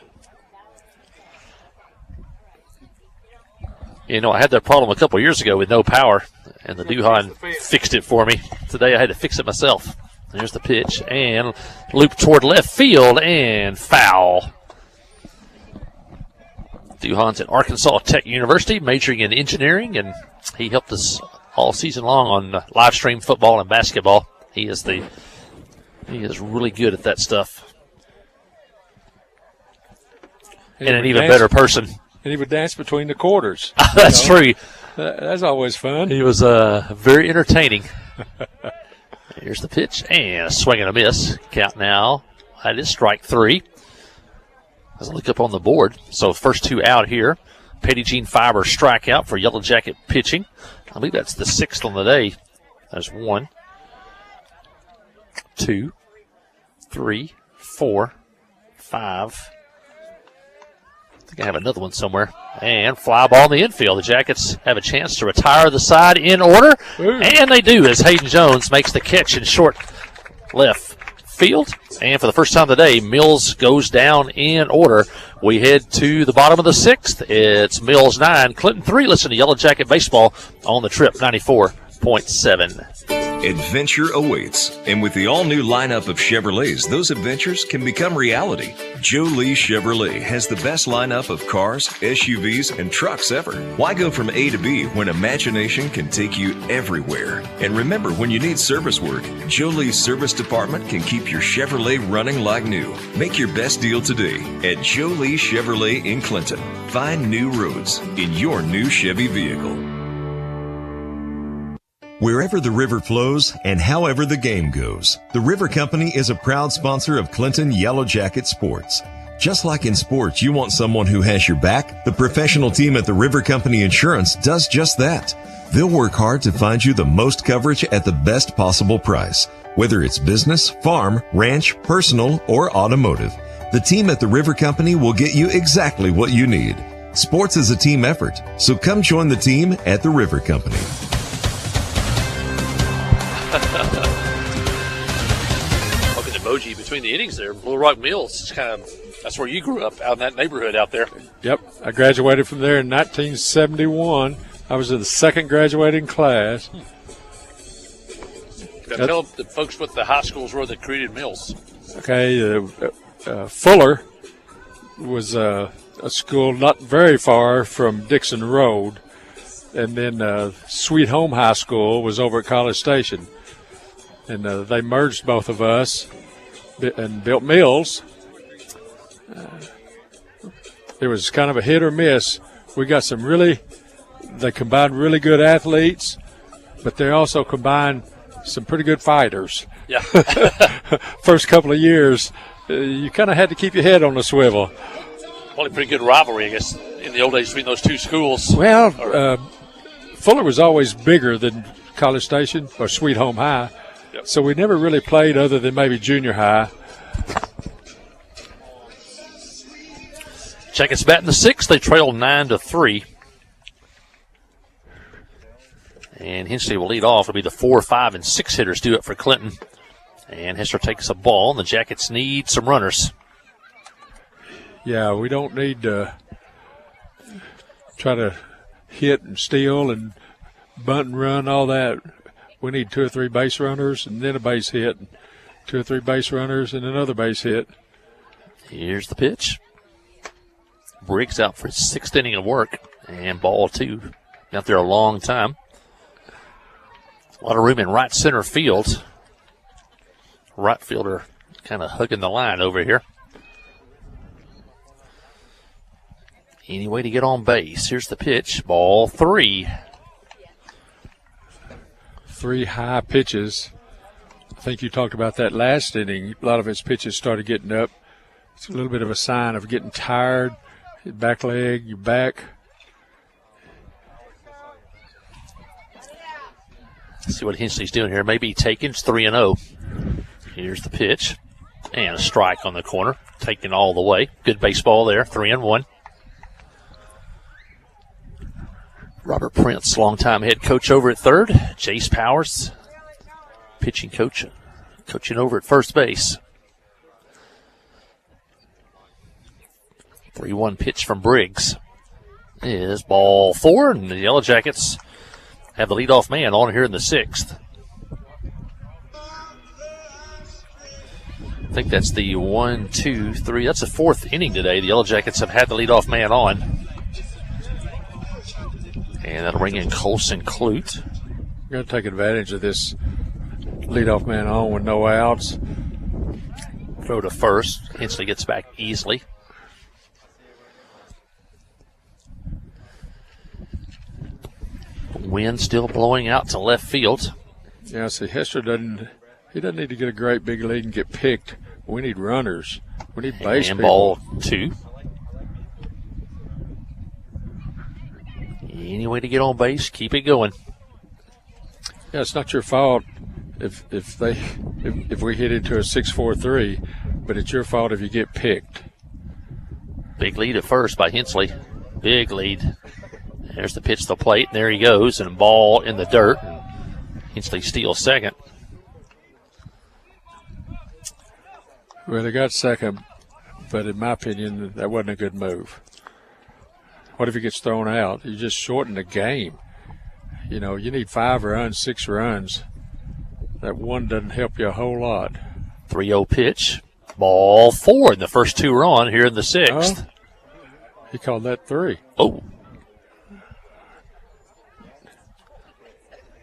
You know, I had that problem a couple years ago with no power, and the Duhan fixed it for me. Today I had to fix it myself. There's the pitch, and loop toward left field, and foul. Duhan's at Arkansas Tech University, majoring in engineering, and he helped us all season long on live stream football and basketball. He is really good at that stuff. And an even better person. And he would dance between the quarters. That's true. That's always fun. He was very entertaining. Here's the pitch, and a swing and a miss. Count now. That is strike 3. As I look up on the board, so first 2 out here. Petty Jean Fiber strikeout for Yellow Jacket pitching. I believe that's the 6th on the day. There's 1, 2, 3, 4, 5. I think I have another one somewhere. And fly ball in the infield. The Jackets have a chance to retire the side in order. Ooh. And they do, as Hayden Jones makes the catch in short left field. And for the first time today, Mills goes down in order. We head to the bottom of the 6th. It's Mills 9, Clinton 3. Listen to Yellow Jacket Baseball on the Trip 94.7. Adventure awaits, and with the all-new lineup of Chevrolets, those adventures can become reality. Joe Lee Chevrolet has the best lineup of cars, SUVs, and trucks ever. Why go from A to B when imagination can take you everywhere? And remember, when you need service work, Joe Lee's service department can keep your Chevrolet running like new. Make your best deal today at Joe Lee Chevrolet in Clinton. Find new roads in your new Chevy vehicle. Wherever the river flows and however the game goes, the River Company is a proud sponsor of Clinton Yellow Jacket Sports. Just like in sports, you want someone who has your back. The professional team at the River Company Insurance does just that. They'll work hard to find you the most coverage at the best possible price, whether it's business, farm, ranch, personal, or automotive. The team at the River Company will get you exactly what you need. Sports is a team effort, so come join the team at the River Company. Looking at Boji between the innings there, Blue Rock Mills, that's where you grew up, out in that neighborhood out there. Yep, I graduated from there in 1971. I was in the second graduating class. Tell the folks what the high schools were that created Mills. Okay, Fuller was a school not very far from Dixon Road, and then Sweet Home High School was over at College Station. And they merged both of us and built Mills. It was kind of a hit or miss. We got they combined really good athletes, but they also combined some pretty good fighters. Yeah. First couple of years, you kind of had to keep your head on the swivel. Probably pretty good rivalry, I guess, in the old days between those two schools. Well, Fuller was always bigger than College Station or Sweet Home High, so we never really played other than maybe junior high. Jackets bat in the sixth. They trail 9-3. And Hensley will lead off. It'll be the 4, 5, and 6 hitters do it for Clinton. And Hester takes a ball, and the Jackets need some runners. Yeah, we don't need to try to hit and steal and bunt and run, all that. We need 2 or 3 base runners and then a base hit. 2 or 3 base runners and another base hit. Here's the pitch. Briggs out for his 6th inning of work. And ball 2. Out there a long time. A lot of room in right center field. Right fielder kind of hugging the line over here. Any way to get on base. Here's the pitch. Ball 3. 3 high pitches. I think you talked about that last inning. A lot of his pitches started getting up. It's a little bit of a sign of getting tired. Your back leg, your back. Let's see what Hensley's doing here. Maybe taking 3-0. Here's the pitch. And a strike on the corner. Taken all the way. Good baseball there. 3-1. Robert Prince, longtime head coach over at third. Jace Powers, pitching coach, coaching over at first base. 3-1 pitch from Briggs is ball 4, and the Yellow Jackets have the leadoff man on here in the 6th. I think that's the 1, 2, 3. That's the 4th inning today. The Yellow Jackets have had the leadoff man on. And that'll bring in Colson Clute. Got to take advantage of this leadoff man on with no outs. Throw to first. Hensley gets back easily. Wind still blowing out to left field. Yeah, see, Hester doesn't need to get a great big lead and get picked. We need runners. We need base and people. Ball 2. Any way to get on base, keep it going. Yeah, it's not your fault if we hit into a 6-4-3, but it's your fault if you get picked. Big lead at first by Hensley. Big lead. There's the pitch to the plate, and there he goes, and a ball in the dirt. Hensley steals second. Well, they got second, but in my opinion, that wasn't a good move. What if he gets thrown out? You just shorten the game. You know, you need 5 runs, 6 runs. That one doesn't help you a whole lot. 3-0 pitch. Ball 4, and the first 2 are on here in the 6th. He called that 3. Oh.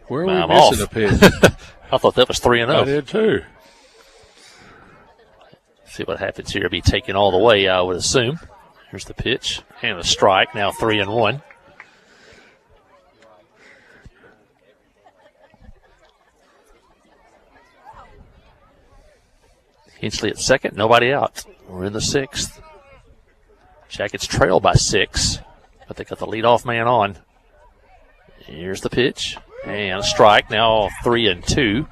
Where are I'm we missing off. a pitch? I thought that was 3-0. I did too. See what happens here. Be taken all the way, I would assume. Here's the pitch and a strike. Now 3-1. Hinchley at second, nobody out. We're in the 6th. Jackets trail by 6, but they got the leadoff man on. Here's the pitch, and a strike, now 3-2.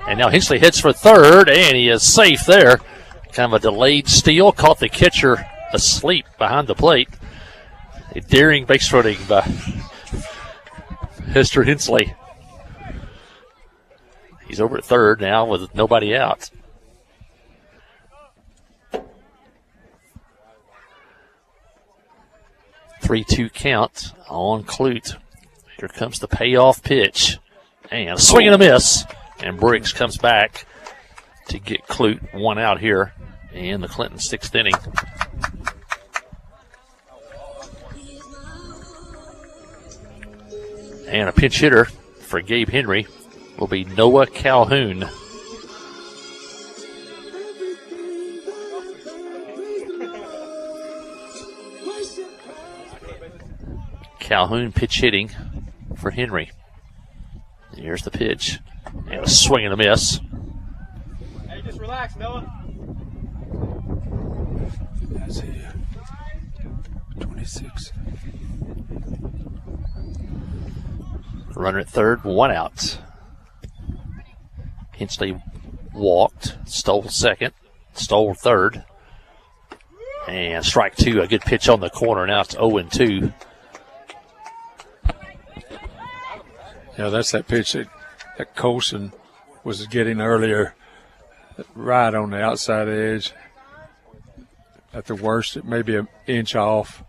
And now Hinchley hits for third, and he is safe there. Kind of a delayed steal, caught the catcher asleep behind the plate. A daring base running by Mr. Hinchley. He's over at third now with nobody out. Three-two count on Clute. Here comes the payoff pitch. And a swing and a miss. And Briggs comes back to get Clute one out here in the Clinton 6th inning. And a pinch hitter for Gabe Henry will be Noah Calhoun. Calhoun pitch hitting for Henry. Here's the pitch. And a swing and a miss. Hey, just relax, Noah. That's it. 26. Runner at third, one out. Hinchley walked, stole second, stole third. And strike two, a good pitch on the corner. Now it's 0-2. Yeah, that's that pitch that Colson was getting earlier, right on the outside edge. At the worst, it may be an inch off.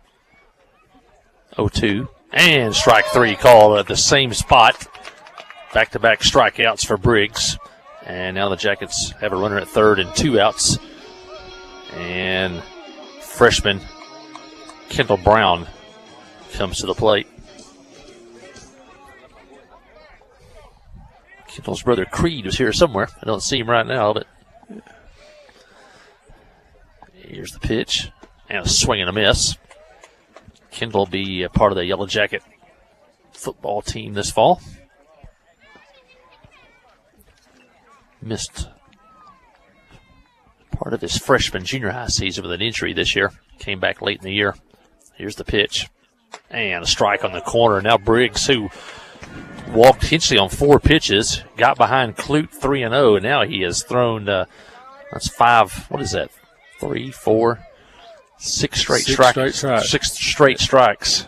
0-2. And strike three called at the same spot. Back-to-back strikeouts for Briggs. And now the Jackets have a runner at third and two outs. And freshman Kendall Brown comes to the plate. Kendall's brother Creed was here somewhere. I don't see him right now, but here's the pitch. And a swing and a miss. Kendall will be a part of the Yellow Jacket football team this fall. Missed part of his freshman junior high season with an injury this year. Came back late in the year. Here's the pitch. And a strike on the corner. Now Briggs, who walked Hinchley on 4 pitches, got behind Clute 3-0, and now he has thrown, that's 5, what is that, 3, 4, 6 straight strikes. 6 straight strikes.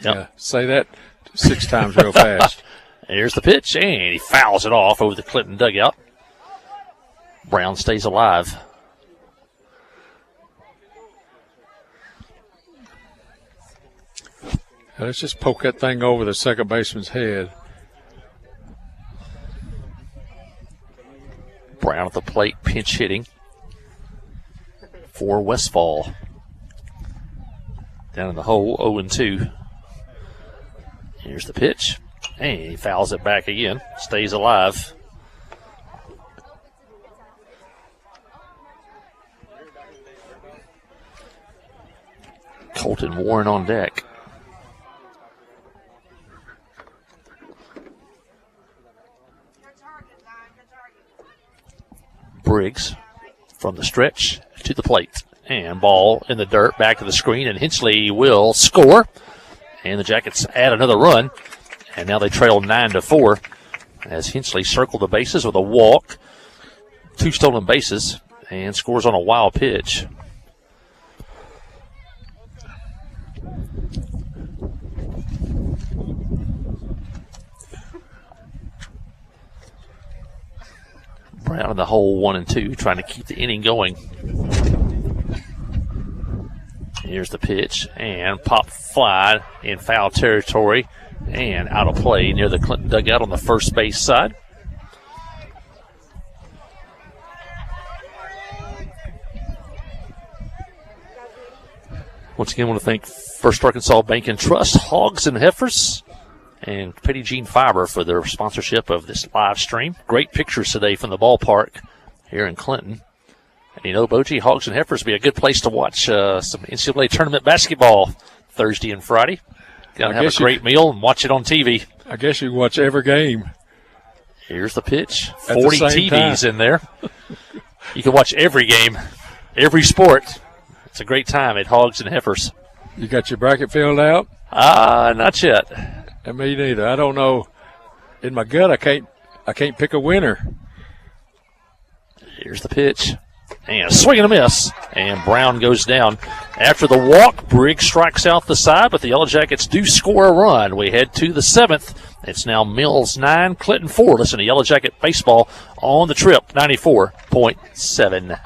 Yep. Yeah, say that 6 times real fast. Here's the pitch, and he fouls it off over the Clinton dugout. Brown stays alive. Now let's just poke that thing over the second baseman's head. Brown at the plate, pinch hitting for Westfall. Down in the hole, 0-2. Here's the pitch. And he fouls it back again. Stays alive. Colton Warren on deck. Briggs from the stretch to the plate. And ball in the dirt, back to the screen, and Hinchley will score. And the Jackets add another run. And now they trail 9-4 as Hinchley circled the bases with a walk, 2 stolen bases, and scores on a wild pitch. Brown in the hole, 1-2, trying to keep the inning going. Here's the pitch, and pop fly in foul territory, and out of play near the Clinton dugout on the first base side. Once again, I want to thank First Arkansas Bank and Trust, Hogs and Heifers, and Petty Jean Fiber for their sponsorship of this live stream. Great pictures today from the ballpark here in Clinton. And you know, Boji, Hogs and Heifers be a good place to watch some NCAA tournament basketball Thursday and Friday. Gotta have a great meal and watch it on TV. I guess you watch every game. Here's the pitch. 40 TVs in there. You can watch every game, every sport. It's a great time at Hogs and Heifers. You got your bracket filled out? Not yet. And me neither. I don't know. In my gut, I can't pick a winner. Here's the pitch. And a swing and a miss. And Brown goes down. After the walk, Briggs strikes out the side, but the Yellow Jackets do score a run. We head to the 7th. It's now Mills 9, Clinton 4. Listen to Yellow Jacket Baseball on the trip, 94.7.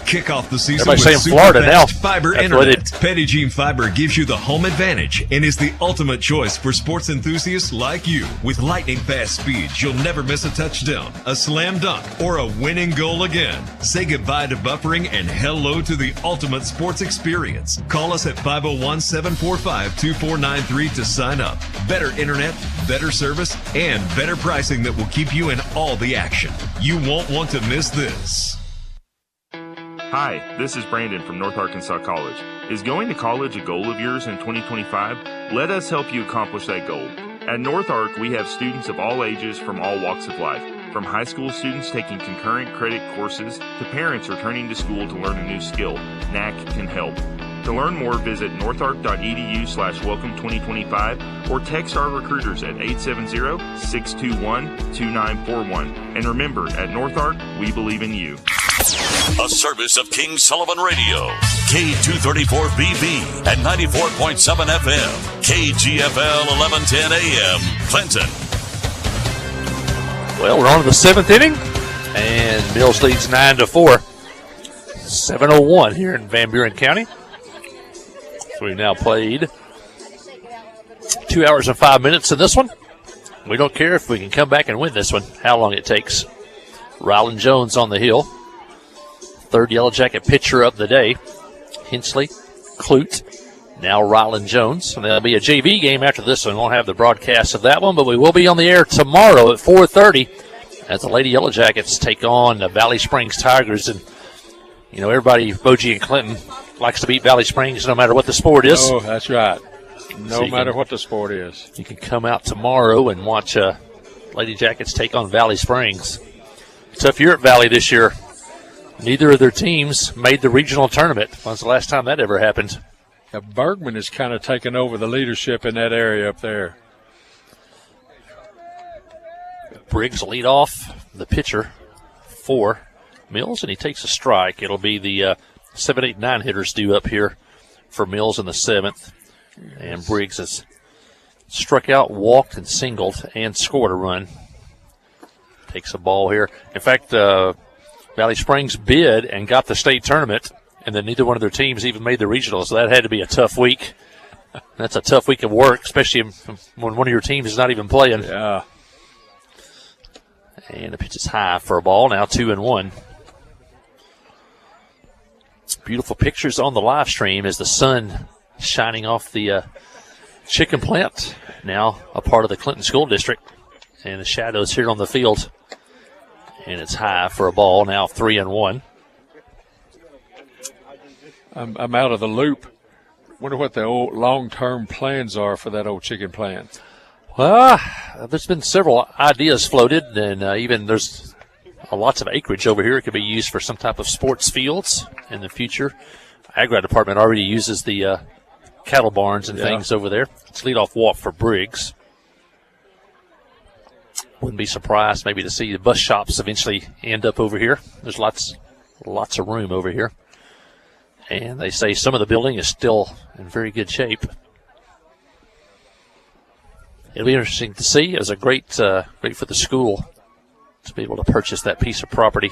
Kick off the season Everybody's with saying super Florida fast now. fiber That's internet. Pettigene Fiber gives you the home advantage and is the ultimate choice for sports enthusiasts like you. With lightning fast speeds, you'll never miss a touchdown, a slam dunk, or a winning goal again. Say goodbye to buffering and hello to the ultimate sports experience. Call us at 501-745-2493 to sign up. Better internet, better service, and better pricing that will keep you in all the action. You won't want to miss this. Hi, this is Brandon from North Arkansas College. Is going to college a goal of yours in 2025? Let us help you accomplish that goal. At North Ark, we have students of all ages from all walks of life, from high school students taking concurrent credit courses to parents returning to school to learn a new skill. NAC can help. To learn more, visit northark.edu/welcome2025 or text our recruiters at 870-621-2941. And remember, at North Ark, we believe in you. A service of King Sullivan Radio, K234BB at 94.7 FM, KGFL 1110 AM, Clinton. Well, we're on to the 7th inning, and Mills leads 9-4. 7:01 here in Van Buren County. So we've now played 2 hours and 5 minutes in this one. We don't care if we can come back and win this one, how long it takes. Rylan Jones on the hill. Third Yellow Jacket pitcher of the day. Hensley, Clute, now Rylan Jones. And there'll be a JV game after this one. We won't have the broadcast of that one, but we will be on the air tomorrow at 4:30 as the Lady Yellow Jackets take on the Valley Springs Tigers. And, you know, everybody, Bogie and Clinton, likes to beat Valley Springs no matter what the sport is. Oh, that's right. No So matter what the sport is. You can come out tomorrow and watch Lady Jackets take on Valley Springs. Tough year at Valley this year. Neither of their teams made the regional tournament. When's the last time that ever happened? Yeah, Bergman has kind of taken over the leadership in that area up there. Briggs lead off the pitcher for Mills, and he takes a strike. It'll be the 7, 8, 9 hitters due up here for Mills in the 7th. And Briggs has struck out, walked, and singled, and scored a run. Takes a ball here. In fact, Valley Springs bid and got the state tournament, and then neither one of their teams even made the regional, so that had to be a tough week. That's a tough week of work, especially when one of your teams is not even playing. Yeah. And the pitch is high for a ball, now 2-1. Beautiful pictures on the live stream as the sun shining off the chicken plant, now a part of the Clinton School District, and the shadows here on the field. And it's high for a ball, now 3-1. I'm out of the loop. Wonder what the old long-term plans are for that old chicken plant. Well, there's been several ideas floated, and even there's lots of acreage over here. It could be used for some type of sports fields in the future. Agri department already uses the cattle barns and things over there. It's leadoff walk for Briggs. Wouldn't be surprised maybe to see the bus shops eventually end up over here. There's lots of room over here. And they say some of the building is still in very good shape. It'll be interesting to see. It was a great for the school to be able to purchase that piece of property.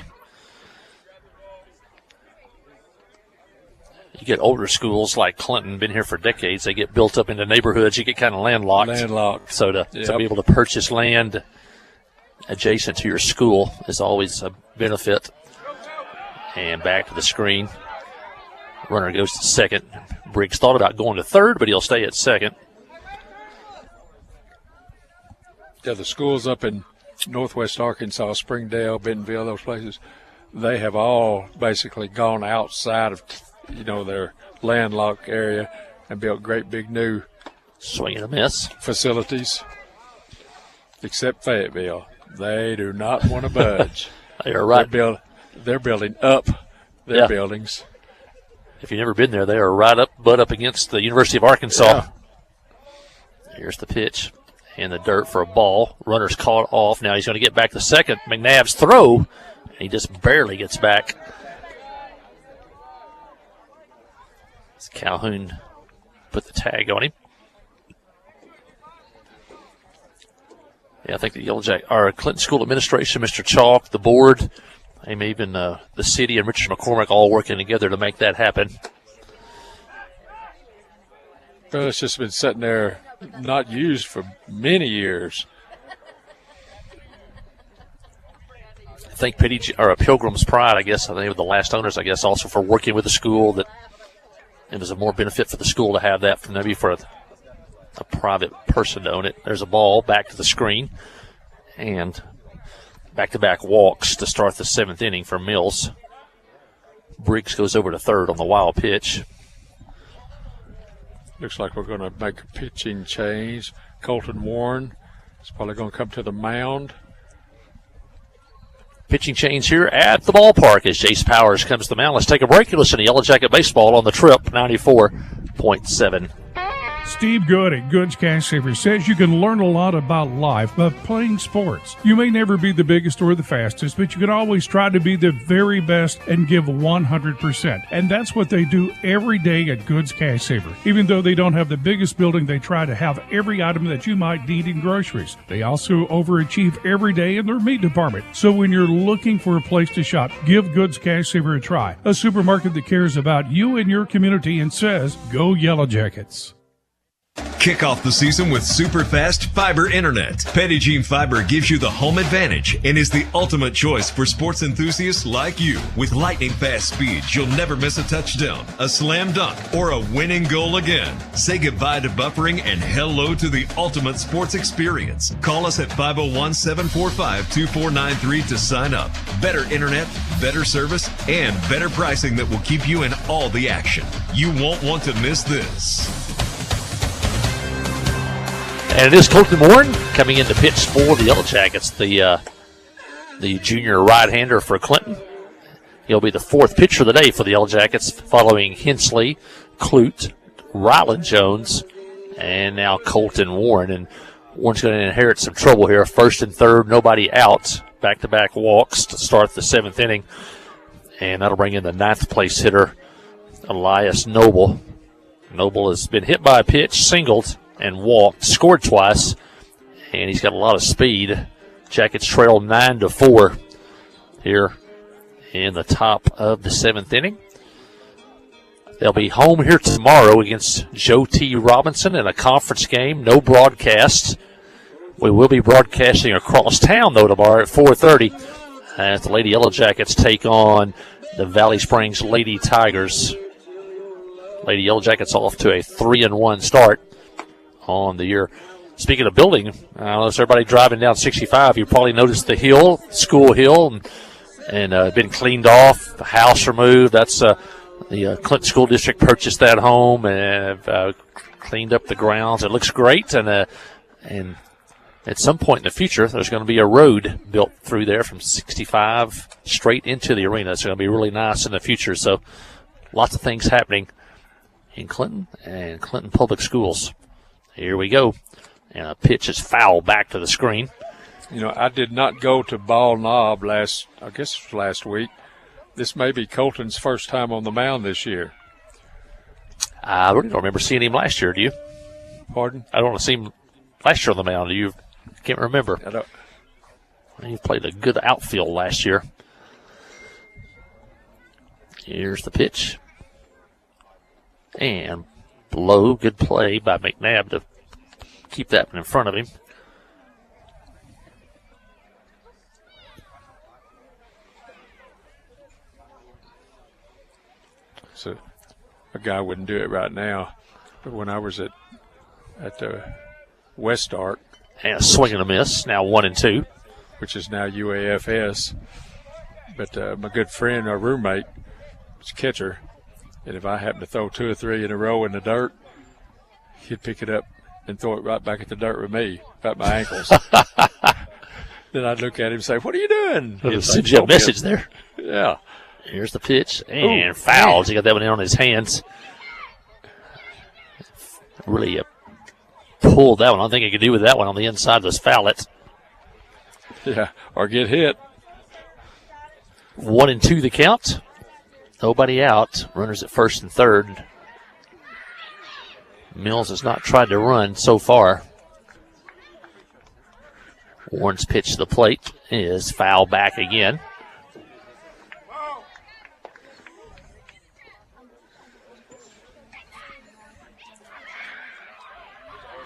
You get older schools like Clinton, been here for decades, they get built up into neighborhoods. You get kind of landlocked. So to be able to purchase land adjacent to your school is always a benefit. And back to the screen. Runner goes to second. Briggs thought about going to third, but he'll stay at second. Yeah, the schools up in northwest Arkansas, Springdale, Bentonville, those places, they have all basically gone outside of, their landlocked area and built great big new swing and a miss facilities, except Fayetteville. They do not want to budge. They are right. They're building up their buildings. If you've never been there, they are right up against the University of Arkansas. Yeah. Here's the pitch in the dirt for a ball. Runner's caught off. Now he's going to get back to second. McNabb's throw, and he just barely gets back. As Calhoun put the tag on him. Yeah, I think our Clinton School Administration, Mr. Chalk, the board, and even the city and Richard McCormick all working together to make that happen. Well, it's just been sitting there, not used for many years. I think Pilgrim's Pride, I guess, they were the last owners, I guess, also for working with the school, that it was a more benefit for the school to have that than maybe for a private person to own it. There's a ball back to the screen, and back-to-back walks to start the 7th inning for Mills. Briggs goes over to third on the wild pitch. Looks like we're going to make a pitching change. Colton Warren is probably going to come to the mound. Pitching change here at the ballpark as Jace Powers comes to the mound. Let's take a break and listen to Yellow Jacket Baseball on the Trip 94.7. Steve Good at Goods Cash Savers says you can learn a lot about life by playing sports. You may never be the biggest or the fastest, but you can always try to be the very best and give 100%. And that's what they do every day at Goods Cash Saver. Even though they don't have the biggest building, they try to have every item that you might need in groceries. They also overachieve every day in their meat department. So when you're looking for a place to shop, give Goods Cash Saver a try. A supermarket that cares about you and your community and says, go Yellow Jackets. Kick off the season with super fast fiber internet. Petit Fiber gives you the home advantage and is the ultimate choice for sports enthusiasts like you. With lightning fast speeds, you'll never miss a touchdown, a slam dunk, or a winning goal again. Say goodbye to buffering and hello to the ultimate sports experience. Call us at 501-745-2493 to sign up. Better internet, better service, and better pricing that will keep you in all the action. You won't want to miss this. And it is Colton Warren coming in to pitch for the Yellow Jackets, the junior right-hander for Clinton. He'll be the 4th pitcher of the day for the Yellow Jackets, following Hensley, Clute, Ryland Jones, and now Colton Warren. And Warren's going to inherit some trouble here. 1st and 3rd, nobody out. Back-to-back walks to start the 7th inning. And that'll bring in the 9th place hitter, Elias Noble. Noble has been hit by a pitch, singled, and walked, scored twice, and he's got a lot of speed. Jackets trail 9-4 here in the top of the 7th inning. They'll be home here tomorrow against Joe T. Robinson in a conference game. No broadcast. We will be broadcasting across town, though, tomorrow at 4:30 as the Lady Yellow Jackets take on the Valley Springs Lady Tigers. Lady Yellow Jackets off to a 3-1 start on the year. Speaking of building, I don't know if everybody driving down 65, you probably noticed the hill, school hill, and been cleaned off, the house removed. That's the Clinton School District purchased that home and cleaned up the grounds. It looks great, and at some point in the future, there's going to be a road built through there from 65 straight into the arena. It's going to be really nice in the future. So lots of things happening in Clinton and Clinton Public Schools. Here we go. And a pitch is foul back to the screen. You know, I did not go to Ball Knob last week. This may be Colton's first time on the mound this year. I really don't remember seeing him last year, do you? Pardon? I don't want to see him last year on the mound. Do you? Can't remember. I don't. He played a good outfield last year. Here's the pitch. And low, good play by McNabb to keep that in front of him. So a guy wouldn't do it right now, but when I was at the West Arc, and a swing and a miss. Now 1-2, which is now UAFS. But my good friend, our roommate, was a catcher. And if I happened to throw 2 or 3 in a row in the dirt, he'd pick it up and throw it right back at the dirt with me, about my ankles. Then I'd look at him and say, "What are you doing?" He'd send you a message there. Yeah. Here's the pitch, and fouls. He got that one in on his hands. Really pulled that one. I don't think he could do with that one on the inside. Just foul it. Yeah, or get hit. 1-2 the count. Nobody out. Runners at first and third. Mills has not tried to run so far. Warren's pitch to the plate is foul back again.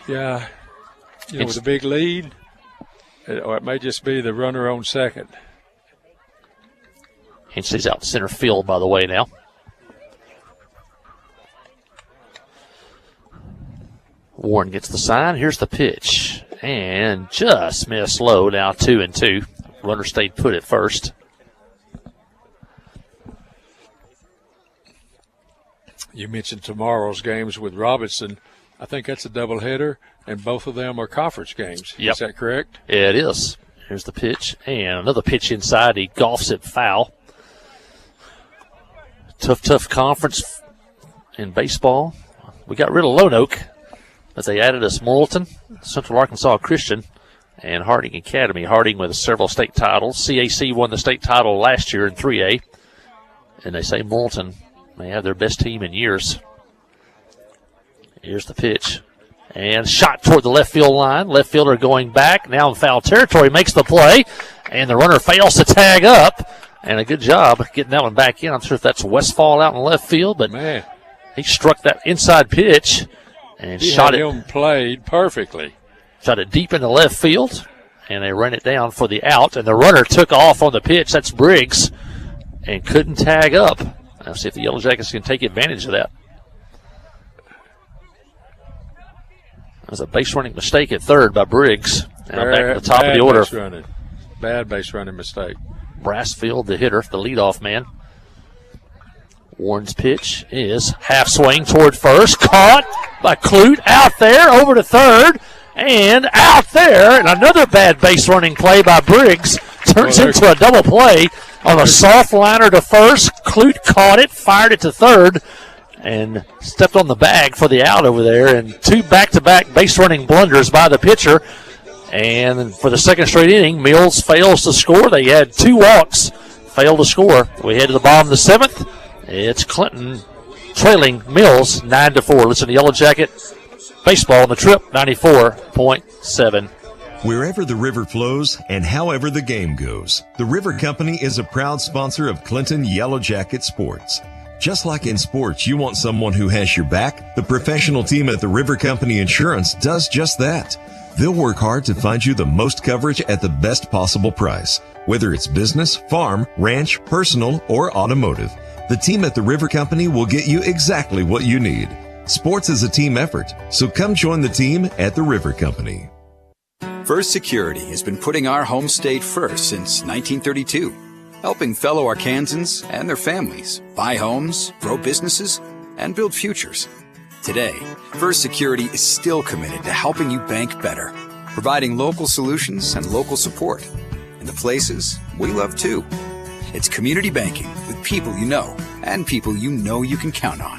Yeah, with a big lead, or it may just be the runner on second. Hinchley's out center field, by the way, now. Warren gets the sign. Here's the pitch. And just missed low. Now 2-2. Runner stayed put at first. You mentioned tomorrow's games with Robinson. I think that's a doubleheader, and both of them are conference games. Yep. Is that correct? Yeah, it is. Here's the pitch. And another pitch inside. He golfs it foul. Tough conference in baseball. We got rid of Lone Oak, but they added us Morrilton, Central Arkansas Christian, and Harding Academy. Harding with several state titles. CAC won the state title last year in 3A. And they say Morrilton may have their best team in years. Here's the pitch. And shot toward the left field line. Left fielder going back. Now in foul territory. Makes the play. And the runner fails to tag up. And a good job getting that one back in. I'm not sure if that's Westfall out in left field, but man, he struck that inside pitch and shot it. Played perfectly. Shot it deep into left field, and they ran it down for the out. And the runner took off on the pitch. That's Briggs, and couldn't tag up. Let's see if the Yellow Jackets can take advantage of that. That was a base running mistake at third by Briggs. Now back at the top of the order. Bad base running mistake. Brassfield, the hitter, the leadoff man. Warren's pitch is half swing toward first. Caught by Clute. Out there, over to third. And out there. And another bad base running play by Briggs. Turns into a double play on a soft liner to first. Clute caught it, fired it to third, and stepped on the bag for the out over there. And two back-to-back base running blunders by the pitcher. And for the second straight inning, Mills fails to score. They had two walks, failed to score. We head to the bottom of the seventh. It's Clinton trailing Mills 9-4. Listen to Yellow Jacket Baseball on the Trip 94.7. Wherever the river flows and however the game goes, the River Company is a proud sponsor of Clinton Yellow Jacket Sports. Just like in sports, you want someone who has your back. The professional team at the River Company Insurance does just that. They'll work hard to find you the most coverage at the best possible price, whether it's business, farm, ranch, personal, or automotive. The team at the River Company will get you exactly what you need. Sports is a team effort, so come join the team at the River Company. First Security has been putting our home state first since 1932, helping fellow Arkansans and their families buy homes, grow businesses, and build futures. Today, First Security is still committed to helping you bank better, providing local solutions and local support in the places we love too. It's community banking with people you know and people you know you can count on.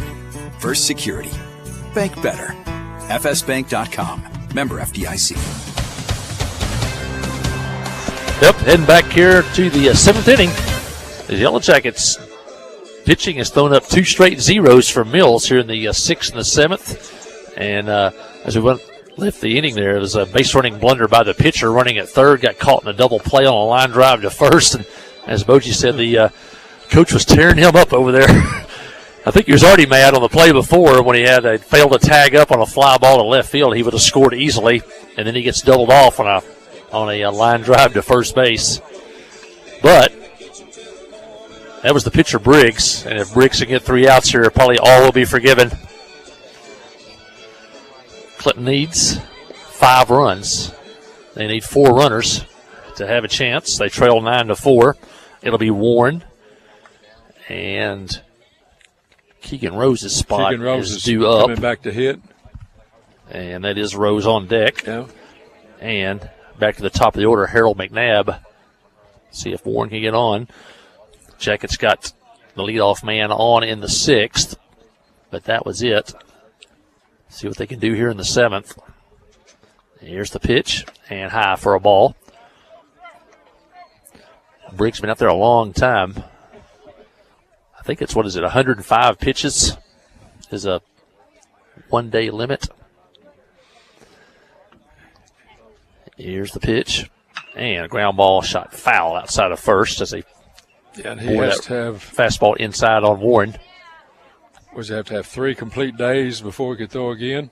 First Security. Bank better. FSbank.com. Member FDIC. Yep, heading back here to the seventh inning. The Yellow Jackets pitching has thrown up two straight zeros for Mills here in the sixth and the seventh. And as we left the inning there, it was a base running blunder by the pitcher running at third, got caught in a double play on a line drive to first. And as Boji said, the coach was tearing him up over there. I think he was already mad on the play before when he had failed to tag up on a fly ball to left field. He would have scored easily, and then he gets doubled off on a line drive to first base. But that was the pitcher, Briggs, and if Briggs can get 3 outs here, probably all will be forgiven. Clinton needs 5 runs. They need 4 runners to have a chance. They trail 9-4. It'll be Warren, and Keegan Rose's spot is due up. Coming back to hit. And that is Rose on deck. Yeah. And back to the top of the order, Harold McNabb. See if Warren can get on. Jackets got the leadoff man on in the 6th, but that was it. See what they can do here in the 7th. Here's the pitch, and high for a ball. Briggs been out there a long time. I think it's, 105 pitches is a one-day limit. Here's the pitch, and a ground ball shot foul outside of first as they and he has to have fastball inside on Warren. Was he have to have 3 complete days before he could throw again?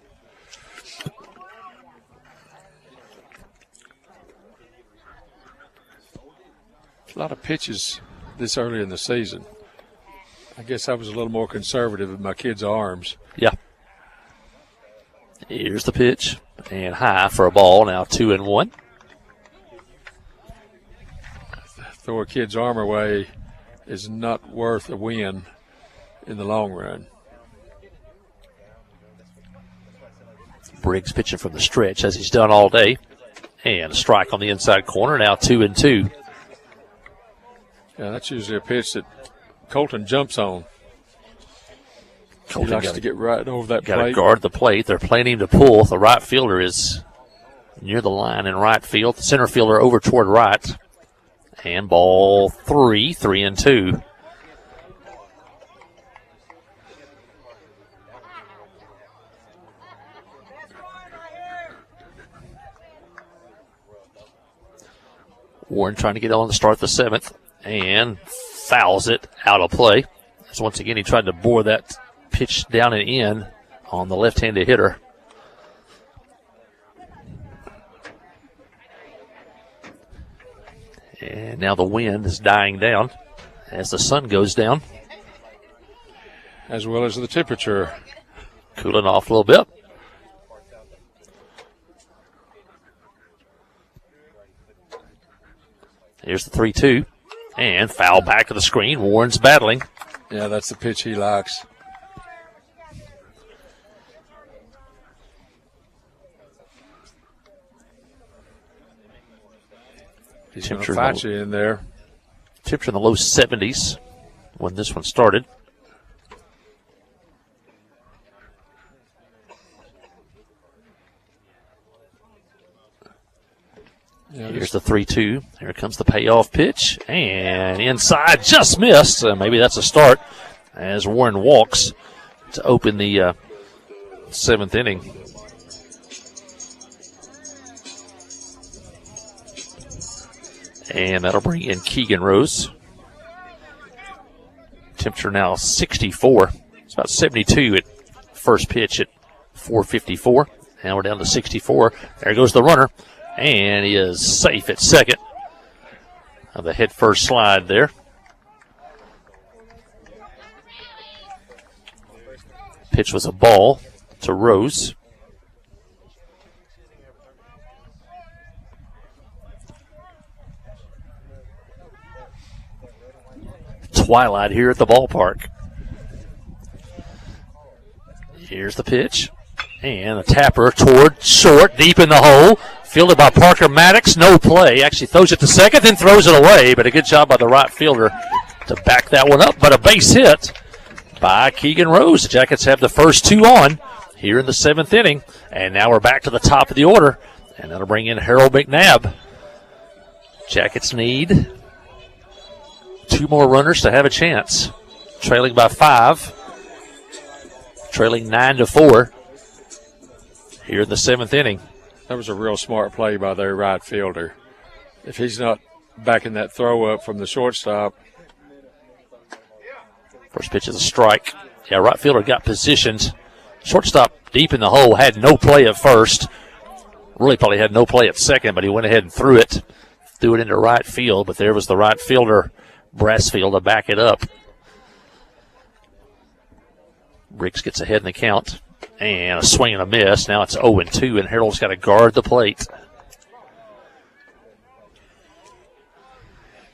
A lot of pitches this early in the season. I guess I was a little more conservative with my kids' arms. Yeah. Here's the pitch, and high for a ball, now 2-1. Throw a kid's arm away is not worth a win in the long run. Briggs pitching from the stretch as he's done all day. And a strike on the inside corner, now 2-2. Yeah, that's usually a pitch that Colton jumps on. He likes to get right over that plate. Got to guard the plate. They're playing him to pull. The right fielder is near the line in right field. The center fielder over toward right. And ball 3-2. Warren trying to get on to start the 7th and fouls it out of play. As once again he tried to bore that pitch down and in on the left-handed hitter. And now the wind is dying down as the sun goes down. As well as the temperature. Cooling off a little bit. Here's the 3-2. And foul back of the screen. Warren's battling. Yeah, that's the pitch he likes. He's going to fight you in there. Temperature in the low 70s when this one started. Yeah, here's the 3-2. Here comes the payoff pitch. And inside, just missed. Maybe that's a start as Warren walks to open the 7th inning. And that'll bring in Keegan Rose. Temperature now 64. It's about 72 at first pitch at 4:54. Now we're down to 64. There goes the runner. And he is safe at second. The head first slide there. Pitch was a ball to Rose. Twilight here at the ballpark. Here's the pitch. And a tapper toward short, deep in the hole. Fielded by Parker Maddox. No play. Actually throws it to second, then throws it away. But a good job by the right fielder to back that one up. But a base hit by Keegan Rose. The Jackets have the first 2 on here in the 7th inning. And now we're back to the top of the order. And that'll bring in Harold McNabb. Jackets need 2 more runners to have a chance. Trailing by 5. Trailing 9-4 here in the 7th inning. That was a real smart play by their right fielder. If he's not backing that throw up from the shortstop. First pitch is a strike. Yeah, right fielder got positioned. Shortstop deep in the hole, had no play at first. Really probably had no play at second, but he went ahead and threw it. Threw it into right field, but there was the right fielder, Brassfield, to back it up. Briggs gets ahead in the count. And a swing and a miss. Now it's 0-2, and Harold's got to guard the plate.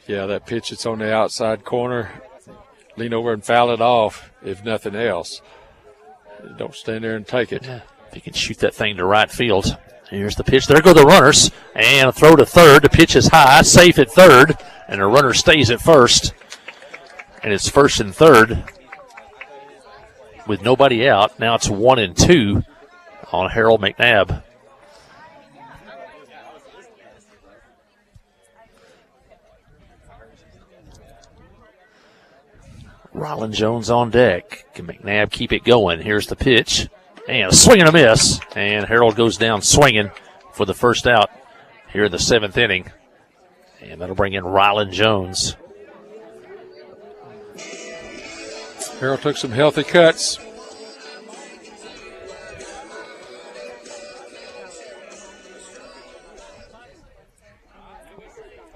Yeah, that pitch that's on the outside corner, lean over and foul it off, if nothing else. Don't stand there and take it. Yeah, if you can shoot that thing to right field. Here's the pitch. There go the runners. And a throw to third. The pitch is high, safe at third. And the runner stays at first. And it's first and third with nobody out. Now it's 1-2 on Harold McNabb. Ryland Jones on deck. Can McNabb keep it going? Here's the pitch. And a swing and a miss. And Harold goes down swinging for the first out here in the 7th inning. And that'll bring in Ryland Jones. Harold took some healthy cuts.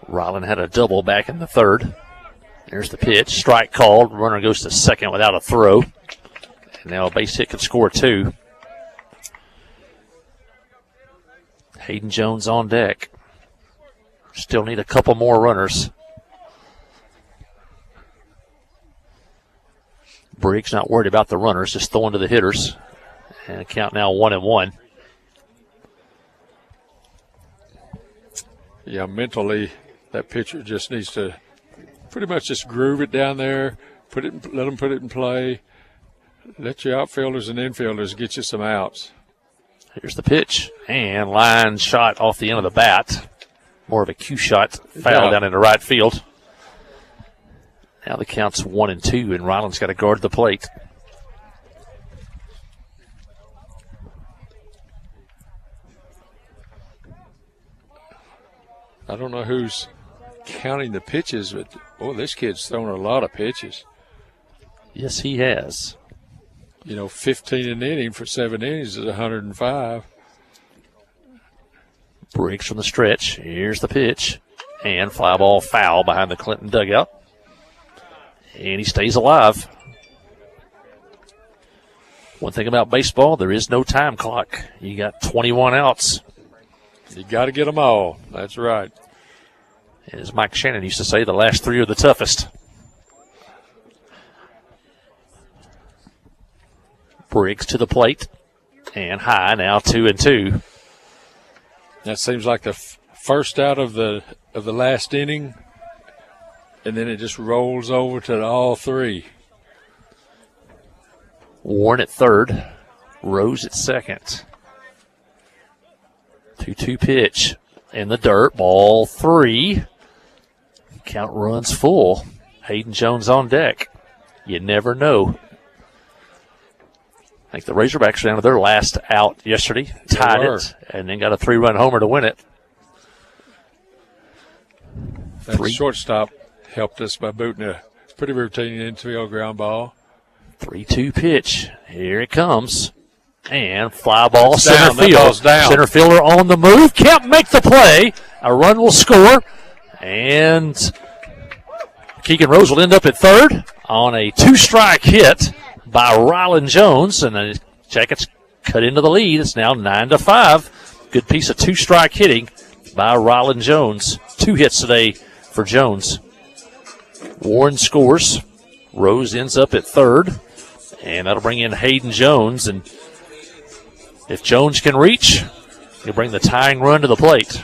Ryland had a double back in the 3rd. There's the pitch. Strike called. Runner goes to second without a throw. And now a base hit could score 2. Hayden Jones on deck. Still need a couple more runners. Briggs not worried about the runners, just throwing to the hitters. And count now 1-1. Yeah, mentally, that pitcher just needs to pretty much just groove it down there, let them put it in play. Let your outfielders and infielders get you some outs. Here's the pitch. And line shot off the end of the bat. More of a cue shot. Foul down into right field. Now the count's 1-2, and Ryland's got to guard the plate. I don't know who's counting the pitches, but, this kid's thrown a lot of pitches. Yes, he has. 15 an inning for 7 innings is 105. Briggs from the stretch. Here's the pitch. And fly ball foul behind the Clinton dugout. And he stays alive. One thing about baseball, there is no time clock. You got 21 outs. You got to get them all. That's right. And as Mike Shannon used to say, the last 3 are the toughest. Briggs to the plate. And high, now 2-2. That seems like the first out of the last inning. And then it just rolls over to all 3. Warren at 3rd. Rose at 2nd. 2-2 pitch. In the dirt. Ball 3. Count runs full. Hayden Jones on deck. You never know. I think the Razorbacks ran their last out yesterday. Tied it. And then got a 3-run homer to win it. That shortstop helped us by booting a pretty routine infield ground ball. 3-2 pitch. Here it comes. And fly ball center down. field. Center fielder on the move. Can't make the play. A run will score. And Keegan Rose will end up at 3rd on a 2-strike hit by Ryland Jones. And the Jackets cut into the lead. It's now 9-5. Good piece of 2-strike hitting by Ryland Jones. 2 hits today for Jones. Warren scores. Rose ends up at 3rd. And that'll bring in Hayden Jones. And if Jones can reach, he'll bring the tying run to the plate.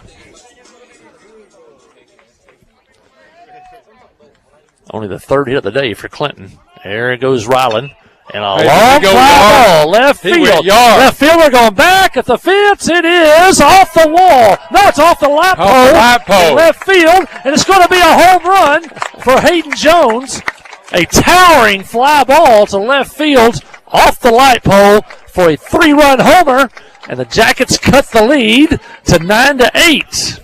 Only the 3rd hit of the day for Clinton. There goes Ryland. And a long fly ball, left field. Left fielder going back at the fence. It is off the wall. No, it's off the light pole. Left field, and it's going to be a home run for Hayden Jones. A towering fly ball to left field off the light pole for a 3-run homer, and the Jackets cut the lead to 9-8.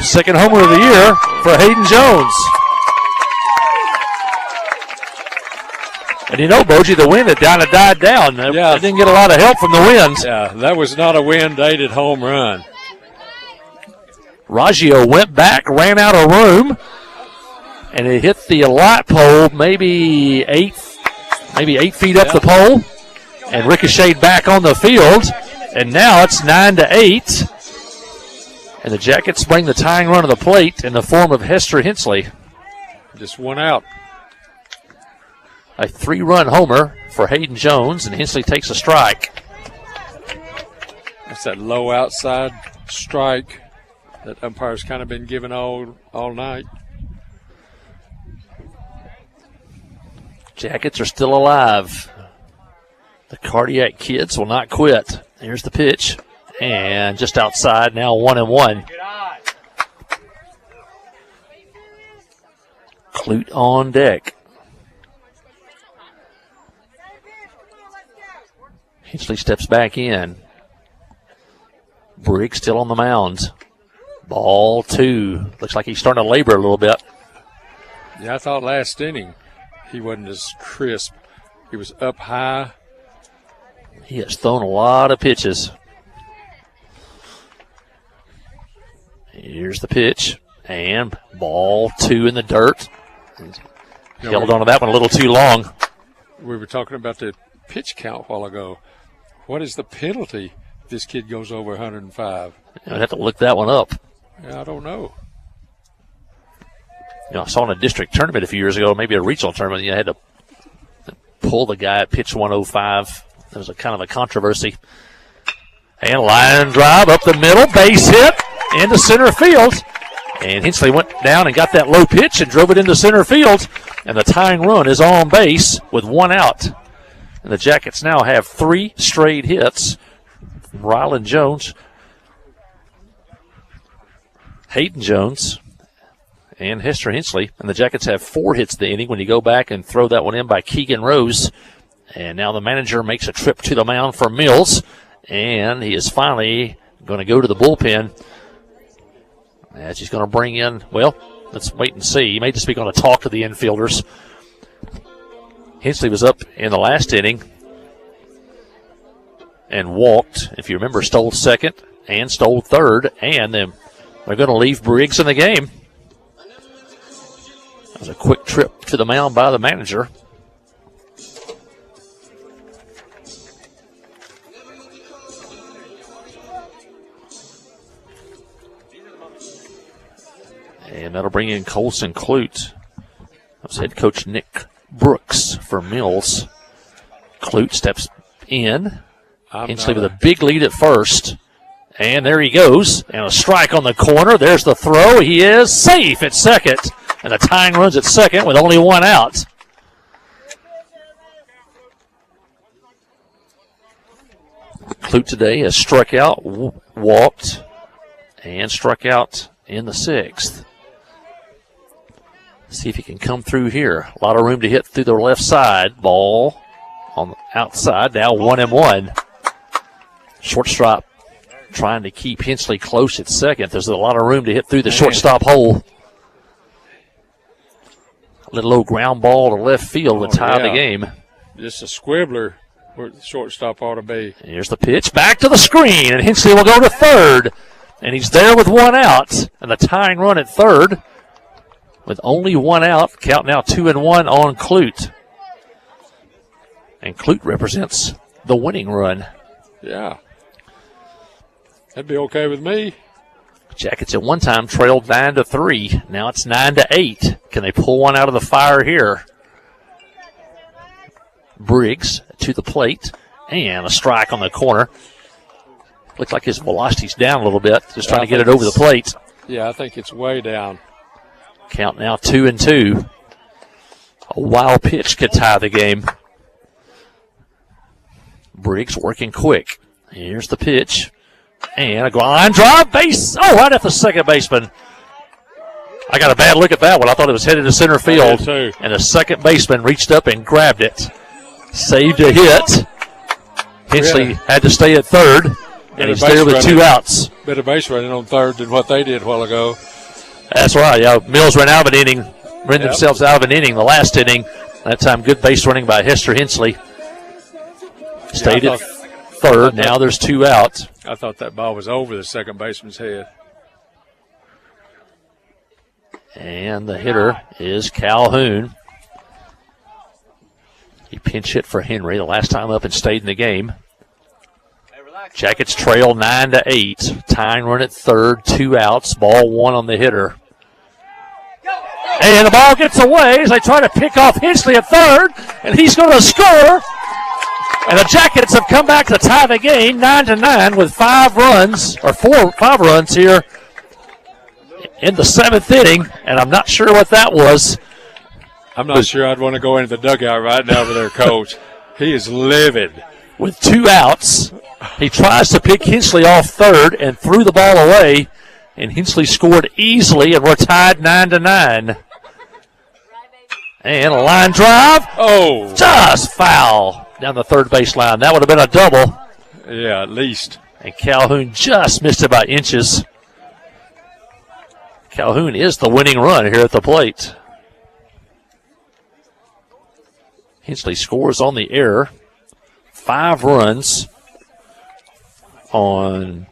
Second homer of the year for Hayden Jones. And Boji, the wind had kind of died down. They didn't get a lot of help from the wind. Yeah, that was not a wind-aided home run. Raggio went back, ran out of room, and it hit the light pole maybe 8 feet up the pole, and ricocheted back on the field. And now it's 9-8. And the Jackets bring the tying run to the plate in the form of Hester Hensley. Just one out. A 3-run homer for Hayden Jones, and Hensley takes a strike. that low outside strike that umpire's kind of been given all night. Jackets are still alive. The Cardiac Kids will not quit. Here's the pitch. And just outside, now 1-1. Clute on deck. Hinchley steps back in. Briggs still on the mound. Ball 2. Looks like he's starting to labor a little bit. Yeah, I thought last inning he wasn't as crisp. He was up high. He has thrown a lot of pitches. Here's the pitch. And ball 2 in the dirt. Held on to that one a little too long. We were talking about the pitch count a while ago. What is the penalty if this kid goes over 105? I'd have to look that one up. Yeah, I don't know. I saw in a district tournament a few years ago, maybe a regional tournament, you had to pull the guy at pitch 105. There was a kind of a controversy. And line drive up the middle, base hit into center field. And Hinchley went down and got that low pitch and drove it into center field. And the tying run is on base with 1 out. And the Jackets now have 3 straight hits from Ryland Jones, Hayden Jones, and Hester Hinchley. And the Jackets have 4 hits the inning when you go back and throw that one in by Keegan Rose. And now the manager makes a trip to the mound for Mills. And he is finally going to go to the bullpen. As he's going to bring in, well, let's wait and see. He may just be going to talk to the infielders. Hinchley was up in the last inning and walked. If you remember, stole second and stole third. And then they're going to leave Briggs in the game. That was a quick trip to the mound by the manager. And that'll bring in Colson Clute. That was head coach Nick Brooks for Mills. Clute steps in. Hinchley with a big lead at first. And there he goes. And a strike on the corner. There's the throw. He is safe at second. And the tying runs at second with only 1 out. Clute today has struck out, walked, and struck out in the 6th. See if he can come through here. A lot of room to hit through the left side. Ball on the outside. Now 1-1. Shortstop trying to keep Hinchley close at second. There's a lot of room to hit through the shortstop hole. A little low ground ball to left field would tie the game. Just a squibbler where the shortstop ought to be. Here's the pitch. Back to the screen. And Hinchley will go to third. And he's there with 1 out. And the tying run at third. With only 1 out, count now 2-1 on Clute. And Clute represents the winning run. Yeah. That'd be okay with me. Jackets at one time trailed 9-3. Now it's 9-8. Can they pull one out of the fire here? Briggs to the plate. And a strike on the corner. Looks like his velocity's down a little bit. Just trying to get it over the plate. Yeah, I think it's way down. Count now 2-2. A wild pitch could tie the game. Briggs working quick. Here's the pitch. And a line drive, base. Oh, right at the second baseman. I got a bad look at that one. I thought it was headed to center field. And the second baseman reached up and grabbed it. Saved a hit. Hinchley had to stay at third. And he's there with 2 outs. Better base running on third than what they did a while ago. That's right. Yeah, Mills ran out of an inning, ran themselves out of an inning the last inning. That time, good base running by Hester Hinchley. Stayed at third. Now there's 2 outs. I thought that ball was over the second baseman's head. And the hitter is Calhoun. He pinch hit for Henry the last time up and stayed in the game. Jackets trail 9-8. Tying run at third, 2 outs. Ball 1 on the hitter. And the ball gets away as they try to pick off Hinchley at third. And he's going to score. And the Jackets have come back to tie the game 9-9 with 5 runs here in the 7th inning. And I'm not sure what that was. I'm not sure I'd want to go into the dugout right now with their coach. He is livid. With 2 outs, he tries to pick Hinchley off third and threw the ball away. And Hinchley scored easily, and we're tied 9-9. And a line drive. Oh. Just foul down the third base line. That would have been a double. Yeah, at least. And Calhoun just missed it by inches. Calhoun is the winning run here at the plate. Hinchley scores on the error. 5 runs on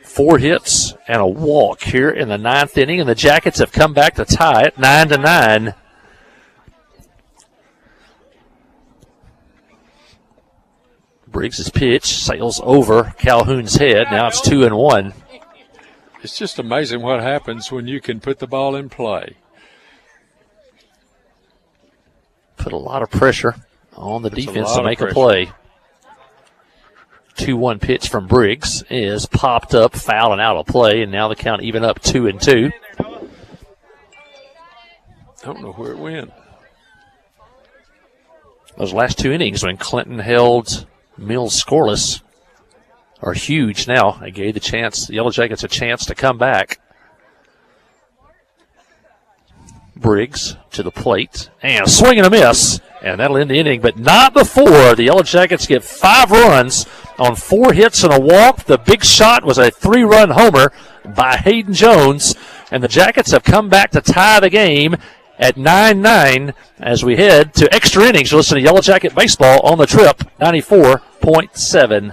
4 hits and a walk here in the 9th inning, and the Jackets have come back to tie it 9-9. Briggs' pitch sails over Calhoun's head. Now it's 2-1. It's just amazing what happens when you can put the ball in play. Put a lot of pressure on the defense to make a play. 2-1 pitch from Briggs is popped up, foul and out of play, and now the count even up 2-2. I don't know where it went. Those last 2 innings when Clinton held Mills scoreless are huge now. They gave the Yellow Jackets a chance to come back. Briggs to the plate, and a swing and a miss, and that'll end the inning, but not before the Yellow Jackets get 5 runs on 4 hits and a walk. The big shot was a 3-run homer by Hayden Jones, and the Jackets have come back to tie the game at 9-9 as we head to extra innings. Listen to Yellow Jacket Baseball on the Trip 94.7.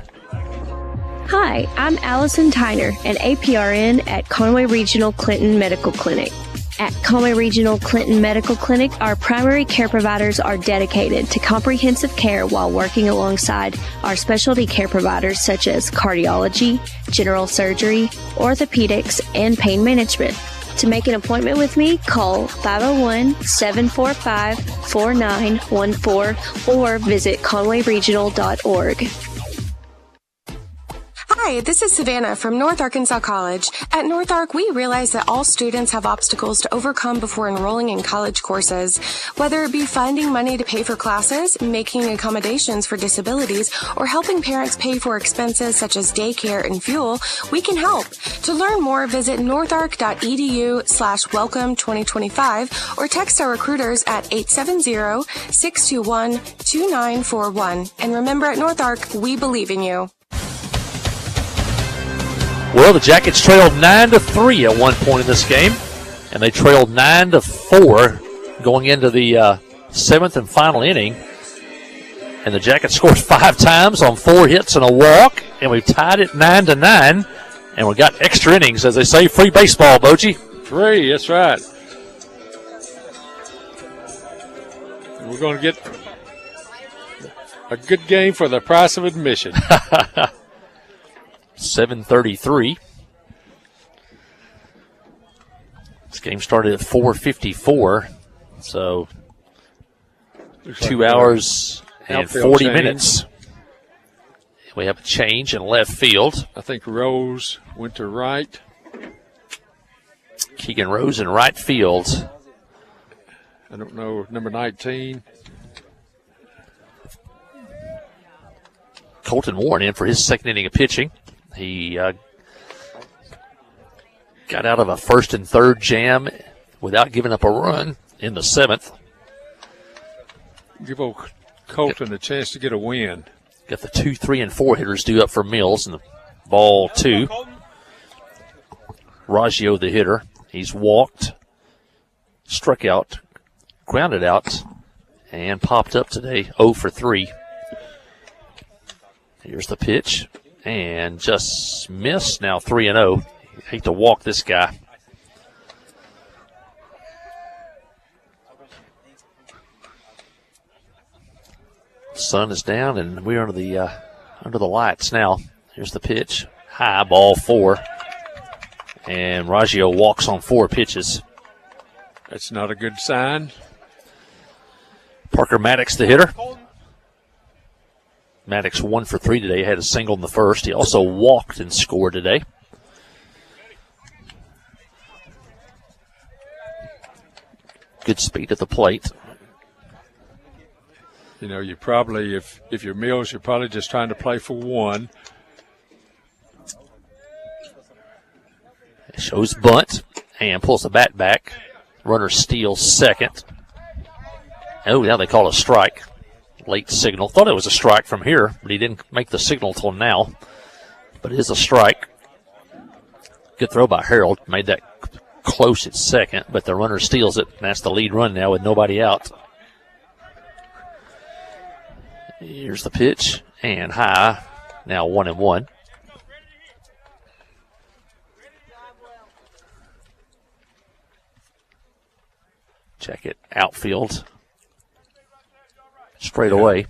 Hi, I'm Allison Tyner, an APRN at Conway Regional Clinton Medical Clinic. At Conway Regional Clinton Medical Clinic, our primary care providers are dedicated to comprehensive care while working alongside our specialty care providers such as cardiology, general surgery, orthopedics, and pain management. To make an appointment with me, call 501-745-4914 or visit conwayregional.org. Hi, this is Savannah from North Arkansas College. At North Ark, we realize that all students have obstacles to overcome before enrolling in college courses. Whether it be finding money to pay for classes, making accommodations for disabilities, or helping parents pay for expenses such as daycare and fuel, we can help. To learn more, visit northark.edu/welcome2025 or text our recruiters at 870-621-2941. And remember, at North Ark, we believe in you. Well, the Jackets trailed 9-3 at one point in this game, and they trailed 9-4 going into the 7th and final inning. And the Jackets scored 5 times on 4 hits and a walk, and we've tied it 9-9. And we got extra innings, as they say, free baseball, Boji. Free, that's right. And we're going to get a good game for the price of admission. 7:33. This game started at 4:54, so 2 hours and 40 minutes. We have a change in left field. I think Rose went to right. Keegan Rose in right field. I don't know, number 19. Colton Warren in for his second inning of pitching. He got out of a 1st and 3rd jam without giving up a run in the 7th. Give old Colton a chance to get a win. Got the 2, 3, and 4 hitters due up for Mills, and the ball 2. Raggio, the hitter, he's walked, struck out, grounded out, and popped up today 0 for 3. Here's the pitch. And just missed, now 3-0. Hate to walk this guy. Sun is down, and we're under the lights now. Here's the pitch. High, ball 4. And Raggio walks on 4 pitches. That's not a good sign. Parker Maddox, the hitter. Maddox 1 for 3 today. Had a single in the first. He also walked and scored today. Good speed at the plate. You know, you probably, if you're Mills, you're probably just trying to play for one. Shows bunt and pulls the bat back. Runner steals second. Oh, now they call a strike. Late signal. Thought it was a strike from here, but he didn't make the signal till now. But it is a strike. Good throw by Harold. Made that close at second, but the runner steals it. And that's the lead run now with nobody out. Here's the pitch. And high. Now 1-1. Check it. Outfield. Straight away.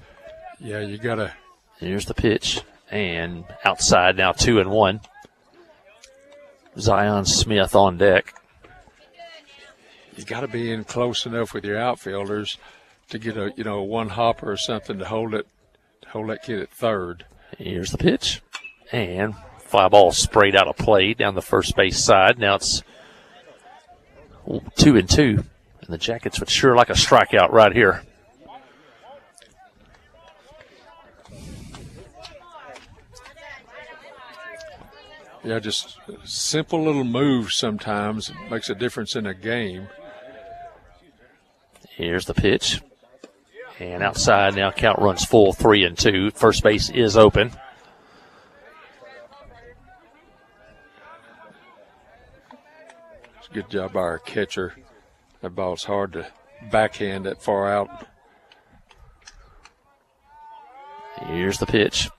Yeah, you got to. Here's the pitch. And outside now 2-1. Zion Smith on deck. You got to be in close enough with your outfielders to get a one hopper or something to hold that kid at third. Here's the pitch. And fly ball sprayed out of play down the first base side. Now it's 2-2. And the Jackets would sure like a strikeout right here. Yeah, just simple little moves sometimes makes a difference in a game. Here's the pitch. And outside now count runs full, 3-2. First base is open. It's a good job by our catcher. That ball's hard to backhand that far out. Here's the pitch.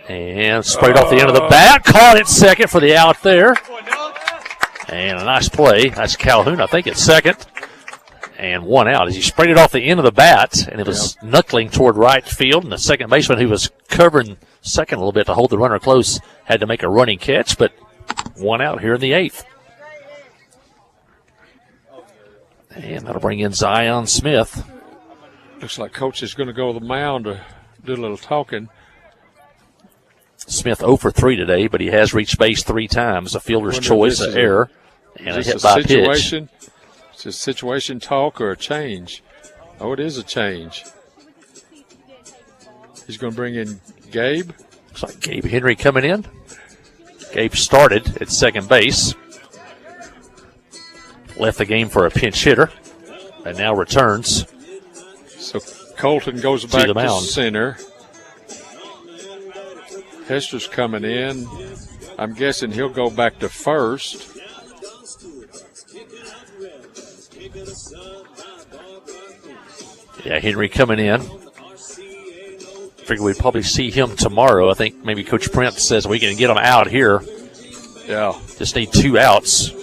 And sprayed off the end of the bat. Caught it second for the out there. And a nice play. That's Calhoun, I think, at second. And one out as he sprayed it off the end of the bat. And it was knuckling toward right field. And the second baseman, who was covering second a little bit to hold the runner close, had to make a running catch. But one out here in the eighth. And that'll bring in Zion Smith. Looks like Coach is going to go to the mound to do a little talking. Smith 0 for 3 today, but he has reached base 3 times. A fielder's choice, an error, and a hit by pitch. Is this situation talk or a change? Oh, it is a change. He's going to bring in Gabe. Looks like Gabe Henry coming in. Gabe started at second base. Left the game for a pinch hitter, and now returns. So Colton goes back to center. Hester's coming in. I'm guessing he'll go back to first. Yeah, Henry coming in. Figure we'd probably see him tomorrow. I think maybe Coach Prince says we can get him out here. Yeah. Just need 2 outs.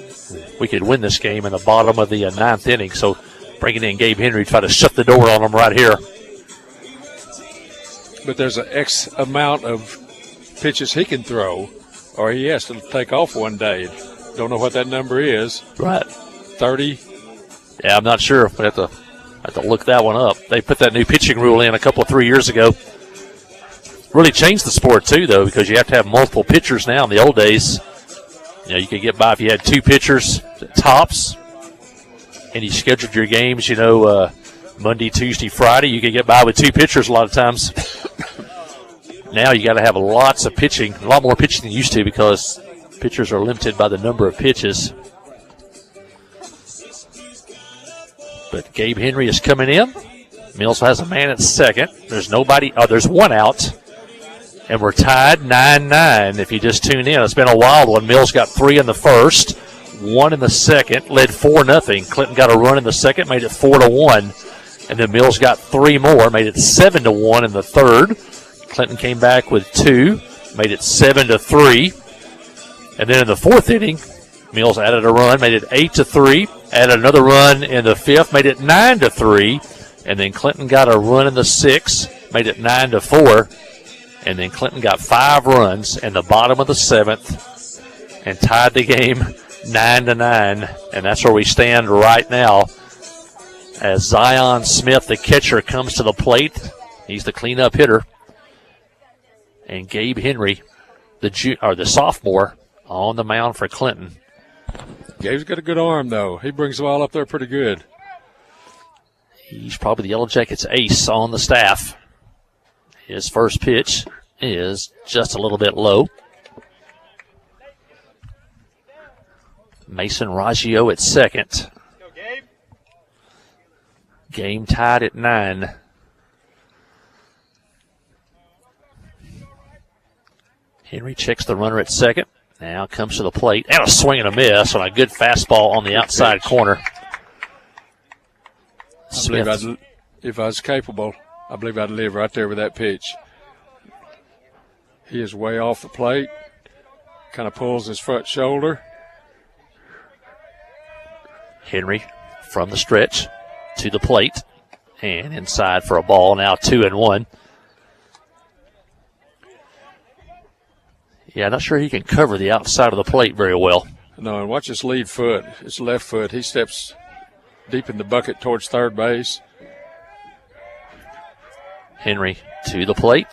We could win this game in the bottom of the 9th inning. So bringing in Gabe Henry, try to shut the door on him right here. But there's an X amount of pitches he can throw, or he has to take off one day. Don't know what that number is. Right. 30. Yeah, I'm not sure. We have to look that one up. They put that new pitching rule in 3 years ago. Really changed the sport too, though, because you have to have multiple pitchers now. In the old days, you could get by if you had 2 pitchers tops, and you scheduled your games, Monday, Tuesday, Friday. You could get by with 2 pitchers a lot of times. Now you got to have lots of pitching, a lot more pitching than you used to, because pitchers are limited by the number of pitches. But Gabe Henry is coming in. Mills has a man at second. There's nobody. Oh, there's 1 out. And we're tied 9-9 if you just tune in. It's been a wild one. Mills got 3 in the first, 1 in the second, led 4-0. Clinton got a run in the second, made it 4-1. And then Mills got 3 more, made it 7-1 in the third. Clinton came back with 2, made it 7-3. And then in the 4th inning, Mills added a run, made it 8-3. Added another run in the 5th, made it 9-3. And then Clinton got a run in the 6th, made it 9-4. And then Clinton got 5 runs in the bottom of the 7th and tied the game 9-9. And that's where we stand right now as Zion Smith, the catcher, comes to the plate. He's the cleanup hitter. And Gabe Henry, the sophomore, on the mound for Clinton. Gabe's got a good arm, though. He brings the ball up there pretty good. He's probably the Yellow Jackets' ace on the staff. His first pitch is just a little bit low. Mason Raggio at second. Game tied at 9. Henry checks the runner at second. Now comes to the plate. And a swing and a miss on a good fastball on the outside corner. If I was capable, I believe I'd live right there with that pitch. He is way off the plate. Kind of pulls his front shoulder. Henry from the stretch to the plate. And inside for a ball. Now 2-1. Yeah, not sure he can cover the outside of the plate very well. No, and watch his lead foot, his left foot. He steps deep in the bucket towards third base. Henry to the plate.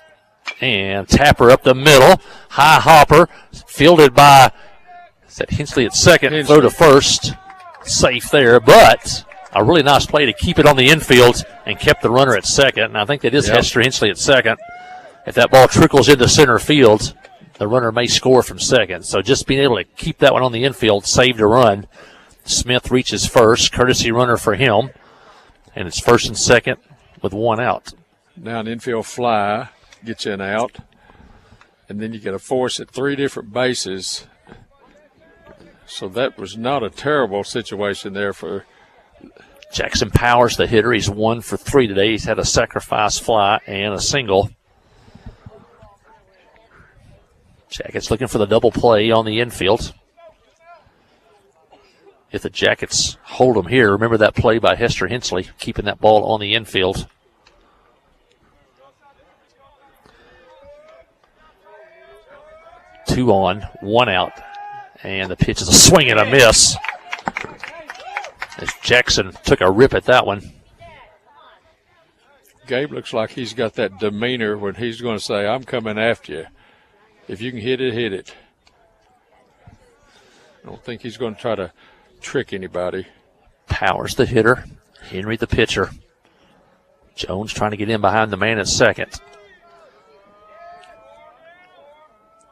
And Tapper up the middle. High hopper. Fielded by Hensley at second. Throw to first. Safe there. But a really nice play to keep it on the infield and kept the runner at second. And I think that is Hester Hensley at second. If that ball trickles into center field, the runner may score from second. So just being able to keep that one on the infield saved a run. Smith reaches first. Courtesy runner for him. And it's first and second with one out. Now an infield fly gets you an out. And then you get a force at 3 different bases. So that was not a terrible situation there for Jackson Powers, the hitter. He's 1 for 3 today. He's had a sacrifice fly and a single. Jackets looking for the double play on the infield. If the Jackets hold them here, remember that play by Hester Hensley, keeping that ball on the infield. Two on, one out. And the pitch is a swing and a miss. As Jackson took a rip at that one. Gabe looks like he's got that demeanor when he's going to say, I'm coming after you. If you can hit it, hit it. I don't think he's going to try to trick anybody. Powers the hitter. Henry the pitcher. Jones trying to get in behind the man at second.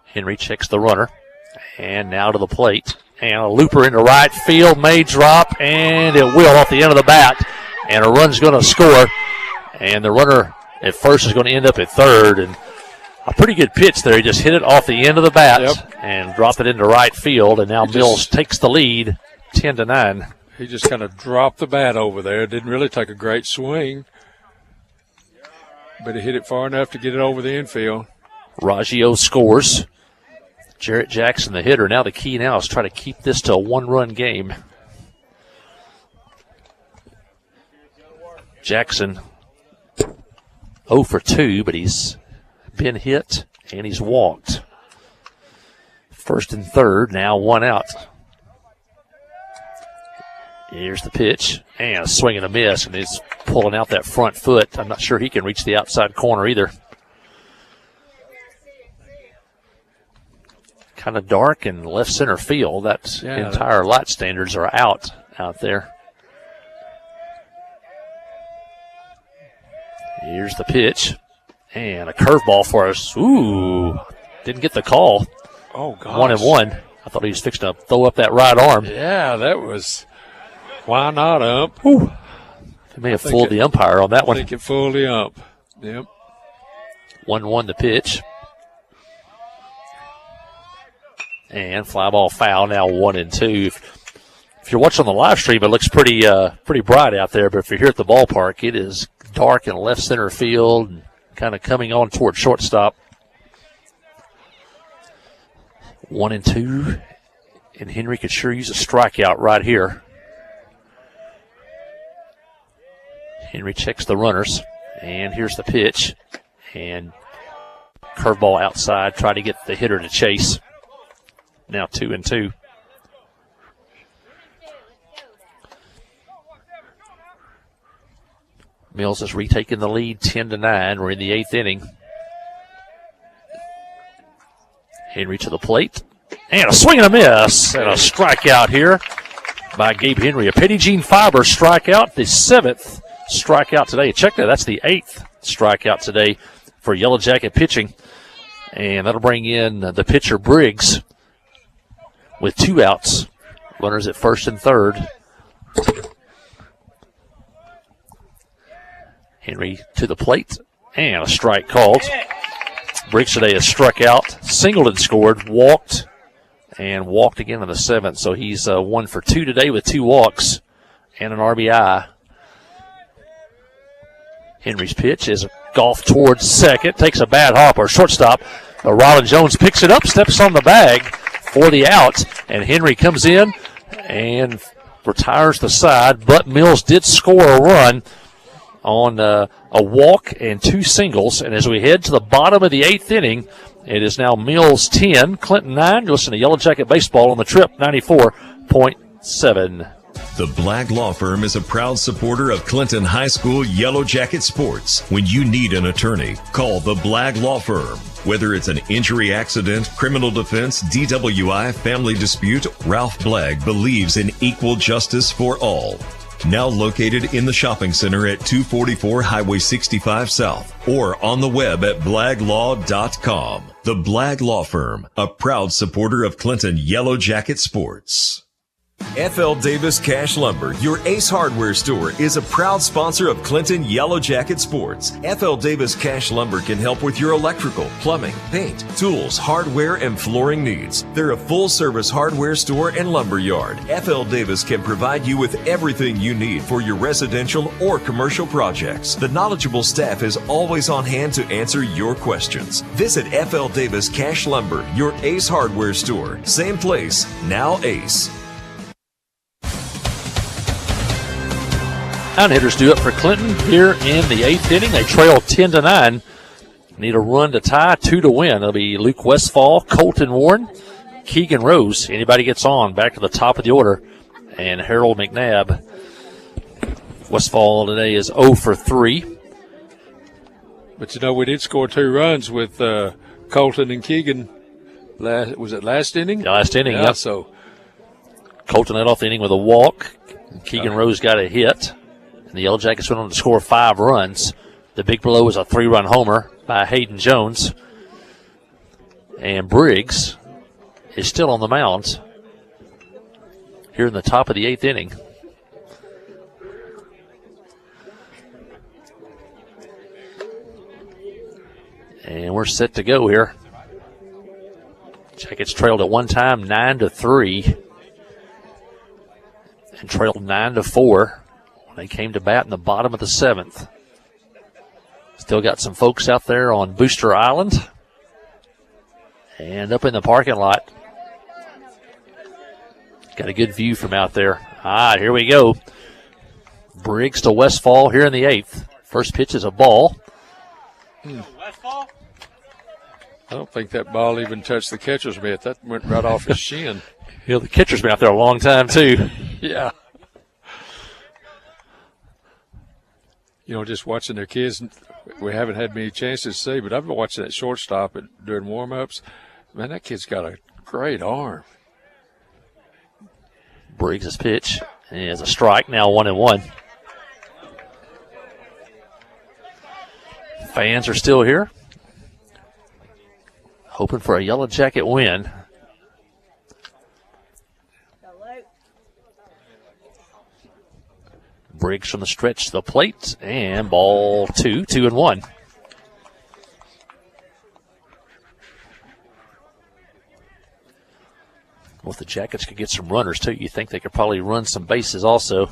Henry checks the runner. And now to the plate. And a looper into right field may drop. And it will off the end of the bat. And a run's going to score. And the runner at first is going to end up at third. And a pretty good pitch there. He just hit it off the end of the bat and dropped it into right field. And now Mills takes the lead 10-9. He just kind of dropped the bat over there. Didn't really take a great swing. But he hit it far enough to get it over the infield. Raggio scores. Jarrett Jackson, the hitter. Now the key now is try to keep this to a one-run game. Jackson 0 for 2, but he's been hit and he's walked. First and third, now one out. Here's the pitch, and a swing and a miss, and he's pulling out that front foot. I'm not sure he can reach the outside corner either. Kind of dark in left center field. That entire light standards are out there. Here's the pitch. And a curveball for us. Ooh, didn't get the call. Oh, gosh. 1-1. I thought he was fixing to throw up that right arm. Yeah, that was, why not, ump? They may have fooled the umpire on that one. I think it fooled the ump. Yep. 1-1 the pitch. And fly ball foul, now 1-2. If you're watching on the live stream, it looks pretty bright out there, but if you're here at the ballpark, it is dark in left center field and kind of coming on toward shortstop. 1-2, and Henry could sure use a strikeout right here. Henry checks the runners, and here's the pitch, and curveball outside, try to get the hitter to chase. Now 2-2. Mills has retaken the lead 10-9. We're in the 8th inning. Henry to the plate. And a swing and a miss. And a strikeout here by Gabe Henry. A Petty-Jean Fiber strikeout. The 7th strikeout today. Check that. That's the 8th strikeout today for Yellow Jacket pitching. And that'll bring in the pitcher Briggs with 2 outs. Runners at first and third. Henry to the plate. And a strike called. Briggs today has struck out, singled and scored, walked, and walked again in the 7th. So he's 1 for 2 today with 2 walks and an RBI. Henry's pitch is a golf towards second, takes a bad hop or shortstop. Rylan Jones picks it up, steps on the bag for the out, and Henry comes in and retires the side. But Mills did score a run on a walk and 2 singles. And as we head to the bottom of the 8th inning, it is now Mills 10, Clinton 9. You listen to Yellow Jacket Baseball on the Trip 94.7. The Blagg Law Firm is a proud supporter of Clinton High School Yellow Jacket sports. When you need an attorney, call the Blagg Law Firm. Whether it's an injury accident, criminal defense, DWI, family dispute, Ralph Blagg believes in equal justice for all. Now located in the shopping center at 244 Highway 65 South or on the web at blagglaw.com. The Blagg Law Firm, a proud supporter of Clinton Yellow Jacket sports. F.L. Davis Cash Lumber, your Ace Hardware store, is a proud sponsor of Clinton Yellow Jacket Sports. F.L. Davis Cash Lumber can help with your electrical, plumbing, paint, tools, hardware, and flooring needs. They're a full-service hardware store and lumber yard. F.L. Davis can provide you with everything you need for your residential or commercial projects. The knowledgeable staff is always on hand to answer your questions. Visit F.L. Davis Cash Lumber, your Ace Hardware store. Same place, now Ace. Hitters do it for Clinton here in the 8th inning. They trail 10-9. Need a run to tie, 2 to win. It'll be Luke Westfall, Colton Warren, Keegan Rose. Anybody gets on, back to the top of the order. And Harold McNabb. Westfall today is 0 for 3. But, we did score 2 runs with Colton and Keegan. Was it last inning? Yeah, last inning, yeah. Yep. So Colton led off the inning with a walk. Keegan Rose got a hit. And the Yellow Jackets went on to score 5 runs. The big blow was a 3-run homer by Hayden Jones. And Briggs is still on the mound here in the top of the 8th inning. And we're set to go here. Jackets trailed at one time 9-3 and trailed 9-4 when they came to bat in the bottom of the 7th. Still got some folks out there on Booster Island and up in the parking lot. Got a good view from out there. All right, here we go. Briggs to Westfall here in the 8th. First pitch is a ball. I don't think that ball even touched the catcher's mitt. That went right off his shin. The catcher's been out there a long time, too. Yeah. Just watching their kids, we haven't had many chances to see, but I've been watching that shortstop during warm-ups. Man, that kid's got a great arm. Briggs' pitch is a strike, now 1-1. Fans are still here, hoping for a Yellow Jacket win. Briggs from the stretch to the plate, and ball 2, 2-1. Well, if the Jackets could get some runners, too, you think they could probably run some bases also.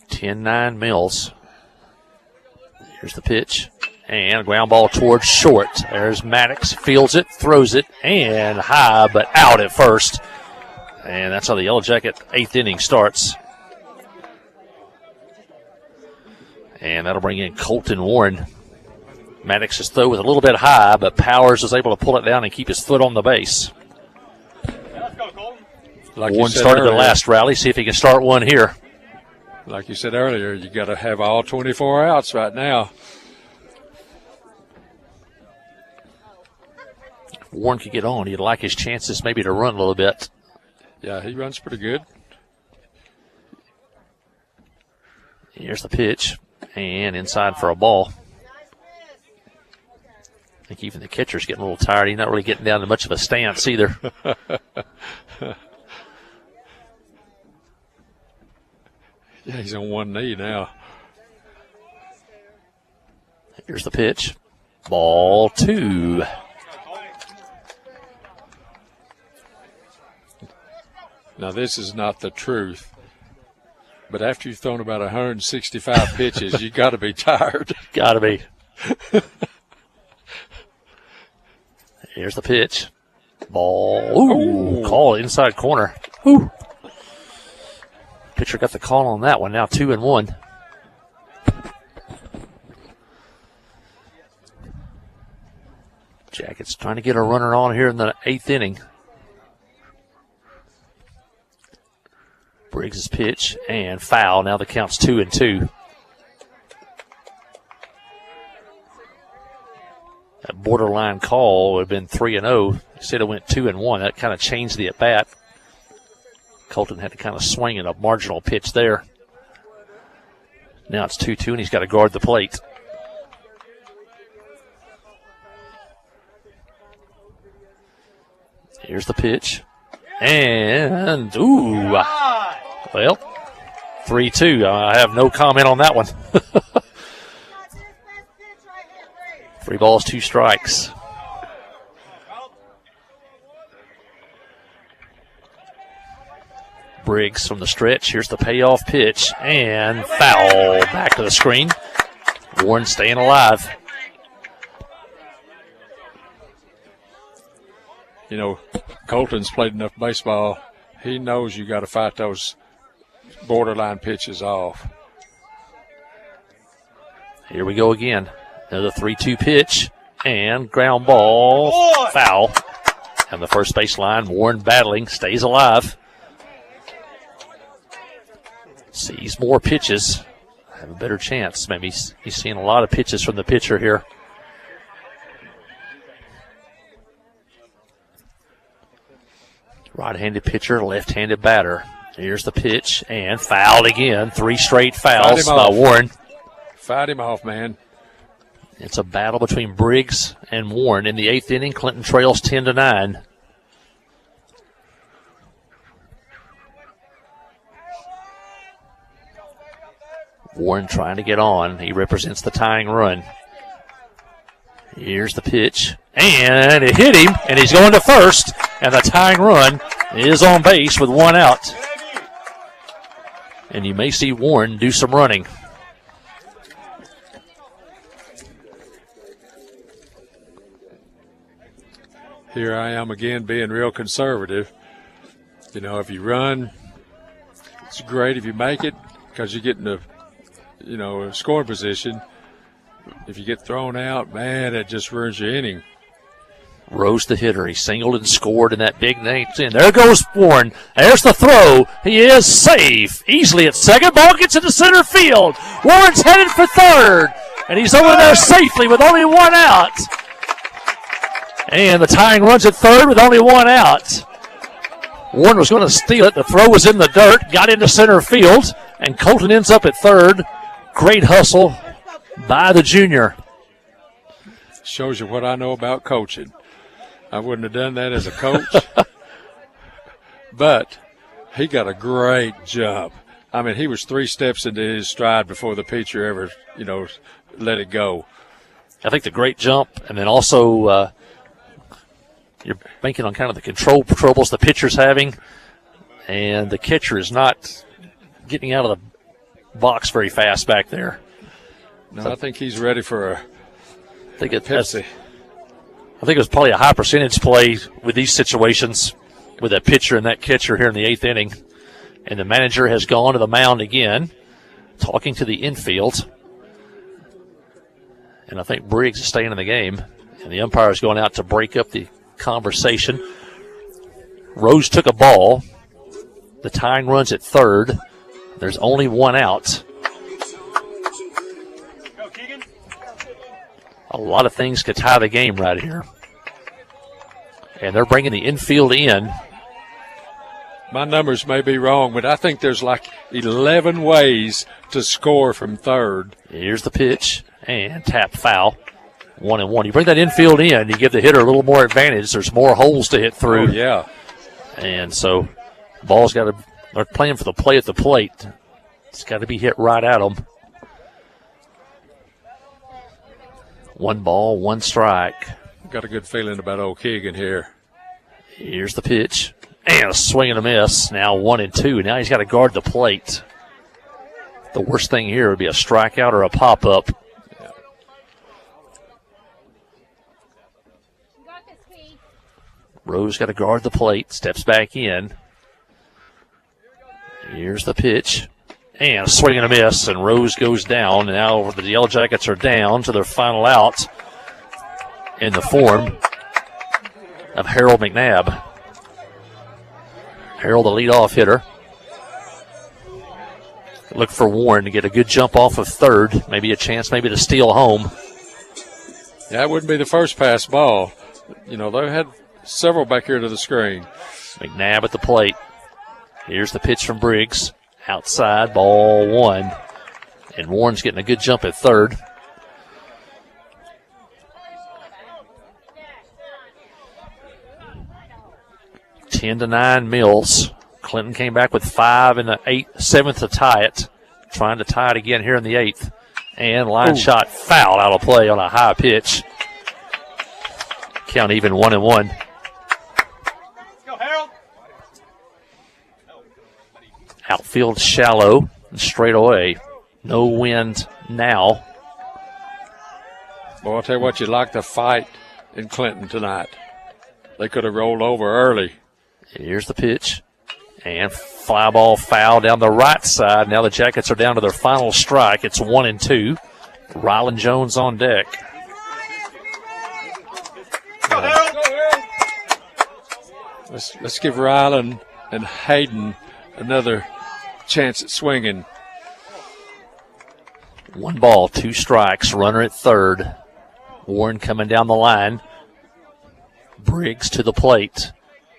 (10-9) Mills. Here's the pitch. And a ground ball towards short. There's Maddox, fields it, throws it, and high, but out at first. And that's how the Yellow Jacket 8th inning starts. And that'll bring in Colton Warren. Maddox's throw was a little bit high, but Powers was able to pull it down and keep his foot on the base. Let's go, Colton. Warren started the last rally. See if he can start one here. Like you said earlier, you got to have all 24 outs right now. If Warren could get on, you'd like his chances maybe to run a little bit. Yeah, he runs pretty good. Here's the pitch, and inside for a ball. I think even the catcher's getting a little tired. He's not really getting down to much of a stance either. Yeah, he's on one knee now. Here's the pitch. Ball 2. Now, this is not the truth, but after you've thrown about 165 pitches, you got to be tired. Got to be. Here's the pitch. Ball. Ooh, call inside corner. Ooh. Pitcher got the call on that one. Now 2-1. Jackets trying to get a runner on here in the 8th inning. Briggs' pitch and foul. Now the count's 2-2. That borderline call would have been 3-0. Instead it went 2-1. That kind of changed the at-bat. Colton had to kind of swing at a marginal pitch there. Now it's 2-2, and he's got to guard the plate. Here's the pitch. And, ooh. Well, 3-2. I have no comment on that one. 3 balls, 2 strikes. Briggs from the stretch. Here's the payoff pitch. And foul. Back to the screen. Warren staying alive. You know, Colton's played enough baseball. He knows you got to fight those borderline pitches off. Here we go again. Another 3-2 pitch. And ground ball. Foul. And the first base line, Warren battling, stays alive. Sees more pitches. Have a better chance. Maybe he's seeing a lot of pitches from the pitcher here. Right-handed pitcher, left-handed batter. Here's the pitch, and fouled again. 3 straight fouls by Warren. Fight him off, man. It's a battle between Briggs and Warren. In the 8th inning, Clinton trails 10-9. Warren trying to get on. He represents the tying run. Here's the pitch. And it hit him, and he's going to first. And the tying run is on base with 1 out. And you may see Warren do some running. Here I am again being real conservative. You know, if you run, it's great if you make it because you get in a scoring position. If you get thrown out, man, it just ruins your inning. Rose the hitter. He singled and scored in that big ninth inning. There goes Warren. There's the throw. He is safe. Easily at second. Ball gets into center field. Warren's headed for third. And he's over there safely with only 1 out. And the tying runs at third with only 1 out. Warren was going to steal it. The throw was in the dirt. Got into center field. And Colton ends up at third. Great hustle by the junior. Shows you what I know about coaching. I wouldn't have done that as a coach. But he got a great jump. I mean, he was 3 steps into his stride before the pitcher ever, let it go. I think the great jump, and then also you're banking on kind of the control troubles the pitcher's having, and the catcher is not getting out of the box very fast back there. No, I think he's ready for a Pepsi. I think it was probably a high percentage play with these situations with that pitcher and that catcher here in the 8th inning. And the manager has gone to the mound again, talking to the infield. And I think Briggs is staying in the game. And the umpire is going out to break up the conversation. Rose took a ball. The tying runs at third. There's only one out. A lot of things could tie the game right here. And they're bringing the infield in. My numbers may be wrong, but I think there's like 11 ways to score from third. Here's the pitch and tap foul. 1-1. You bring that infield in, you give the hitter a little more advantage. There's more holes to hit through. Oh, yeah. And so ball's got to, they're playing for the play at the plate. It's got to be hit right at them. 1 ball, 1 strike. Got a good feeling about old Keegan here. Here's the pitch. And a swing and a miss. Now 1-2. Now he's got to guard the plate. The worst thing here would be a strikeout or a pop-up. Yeah. Rose got to guard the plate. Steps back in. Here's the pitch. And a swing and a miss. And Rose goes down. Now the Yellow Jackets are down to their final out in the form of Harold McNabb. Harold, the leadoff hitter. Look for Warren to get a good jump off of third. Maybe a chance maybe to steal home. Yeah, it wouldn't be the first pass ball. You know, they had several back here to the screen. McNabb at the plate. Here's the pitch from Briggs. Outside, ball 1. And Warren's getting a good jump at third. 10-9 Mills. Clinton came back with 5 in the 7th to tie it. Trying to tie it again here in the 8th. And line shot fouled out of play on a high pitch. Count even 1-1. Let's go, Harold. Outfield shallow and straight away. No wind now. Boy, I'll tell you what, you'd like to fight in Clinton tonight. They could have rolled over early. Here's the pitch. And fly ball foul down the right side. Now the Jackets are down to their final strike. It's 1-2. Rylan Jones on deck. Let's give Rylan and Hayden another chance at swinging. 1 ball, 2 strikes. Runner at third. Warren coming down the line. Briggs to the plate.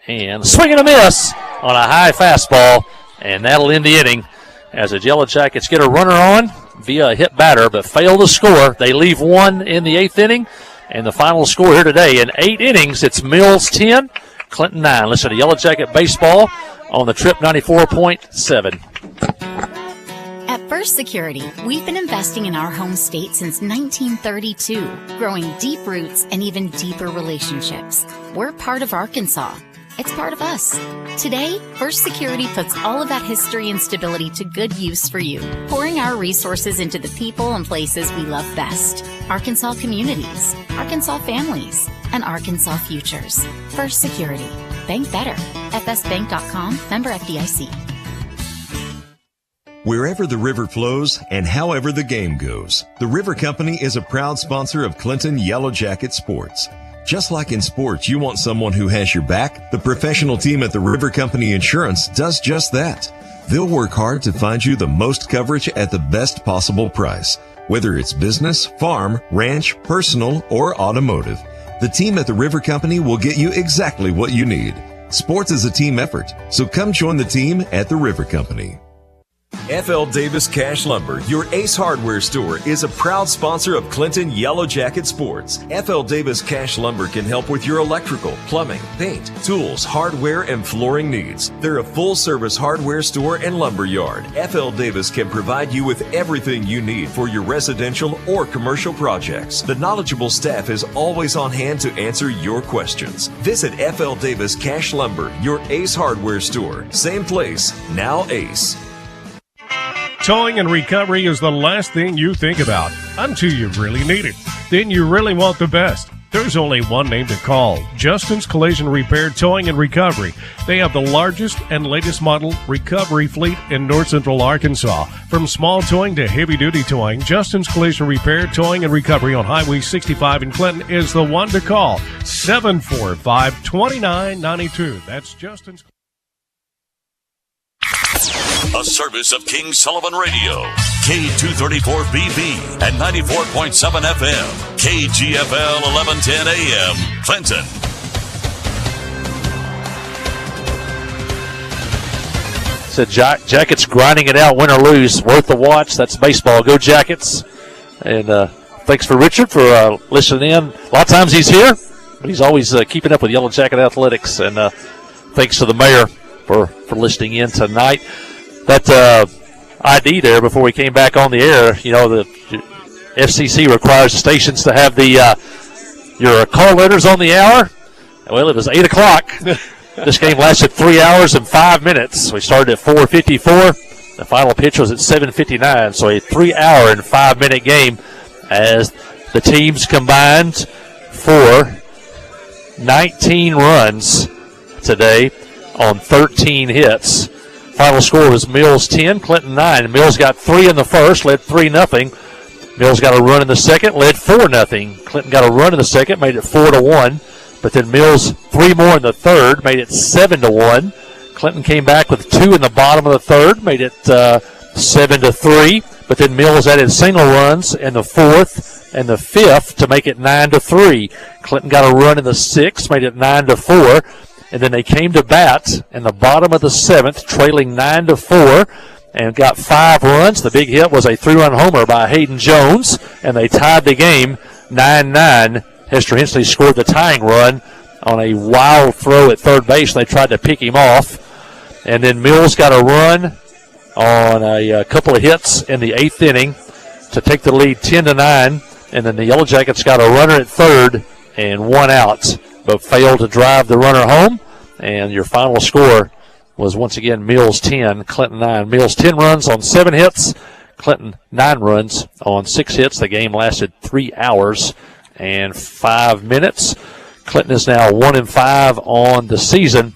And swing and a miss on a high fastball. And that'll end the inning as the Yellow Jackets get a runner on via a hit batter, but fail to score. They leave 1 in the 8th inning. And the final score here today in 8 innings, it's Mills 10, Clinton 9. Listen to Yellow Jacket Baseball on the Trip 94.7. At First Security, we've been investing in our home state since 1932, growing deep roots and even deeper relationships. We're part of Arkansas. It's part of us. Today, First Security puts all of that history and stability to good use for you, pouring our resources into the people and places we love best. Arkansas communities, Arkansas families, and Arkansas futures. First Security. Bank better. fsbank.com, member FDIC. Wherever the river flows and however the game goes, the River Company is a proud sponsor of Clinton Yellow Jacket Sports. Just like in sports, you want someone who has your back. The professional team at the River Company Insurance does just that. They'll work hard to find you the most coverage at the best possible price. Whether it's business, farm, ranch, personal, or automotive, the team at the River Company will get you exactly what you need. Sports is a team effort, so come join the team at the River Company. F.L. Davis Cash Lumber, your Ace Hardware store, is a proud sponsor of Clinton Yellow Jacket Sports. F.L. Davis Cash Lumber can help with your electrical, plumbing, paint, tools, hardware, and flooring needs. They're a full-service hardware store and lumber yard. F.L. Davis can provide you with everything you need for your residential or commercial projects. The knowledgeable staff is always on hand to answer your questions. Visit F.L. Davis Cash Lumber, your Ace Hardware store. Same place, now Ace. Towing and recovery is the last thing you think about until you really need it. Then you really want the best. There's only one name to call, Justin's Collision Repair Towing and Recovery. They have the largest and latest model recovery fleet in north central Arkansas. From small towing to heavy-duty towing, Justin's Collision Repair Towing and Recovery on Highway 65 in Clinton is the one to call, 745-2992. That's Justin's. A service of King Sullivan Radio, K234BB and 94.7 FM, KGFL 1110 AM, Clinton. So Jackets grinding it out, win or lose, worth the watch. That's baseball. Go Jackets. And thanks for Richard for listening in. A lot of times he's here, but he's always keeping up with Yellow Jacket Athletics. And thanks to the mayor for listening in tonight. That ID there before we came back on the air, you know, the FCC requires the stations to have your call letters on the hour. Well, it was 8 o'clock. This game lasted 3 hours and 5 minutes. We started at 4:54. The final pitch was at 7:59, so a 3 hour and 5 minute game as the teams combined for 19 runs today on 13 hits. Final score was Mills 10, Clinton 9. Mills got 3 in the first, led 3-0. Mills got a run in the second, led 4-0. Clinton got a run in the second, made it 4-1. But then Mills 3 more in the third, made it 7-1. Clinton came back with 2 in the bottom of the third, made it 7-3. But then Mills added single runs in the fourth and the fifth to make it 9-3. Clinton got a run in the sixth, made it 9-4. And then they came to bat in the bottom of the seventh, trailing 9-4, and got 5 runs. The big hit was a 3-run homer by Hayden Jones, and they tied the game 9-9. Hester Hensley scored the tying run on a wild throw at third base. They tried to pick him off. And then Mills got a run on a couple of hits in the 8th inning to take the lead 10-9. And then the Yellow Jackets got a runner at third and 1 out, but failed to drive the runner home. And your final score was once again Mills 10, Clinton 9. Mills 10 runs on 7 hits. Clinton 9 runs on 6 hits. The game lasted 3 hours and 5 minutes. Clinton is now 1-5 on the season,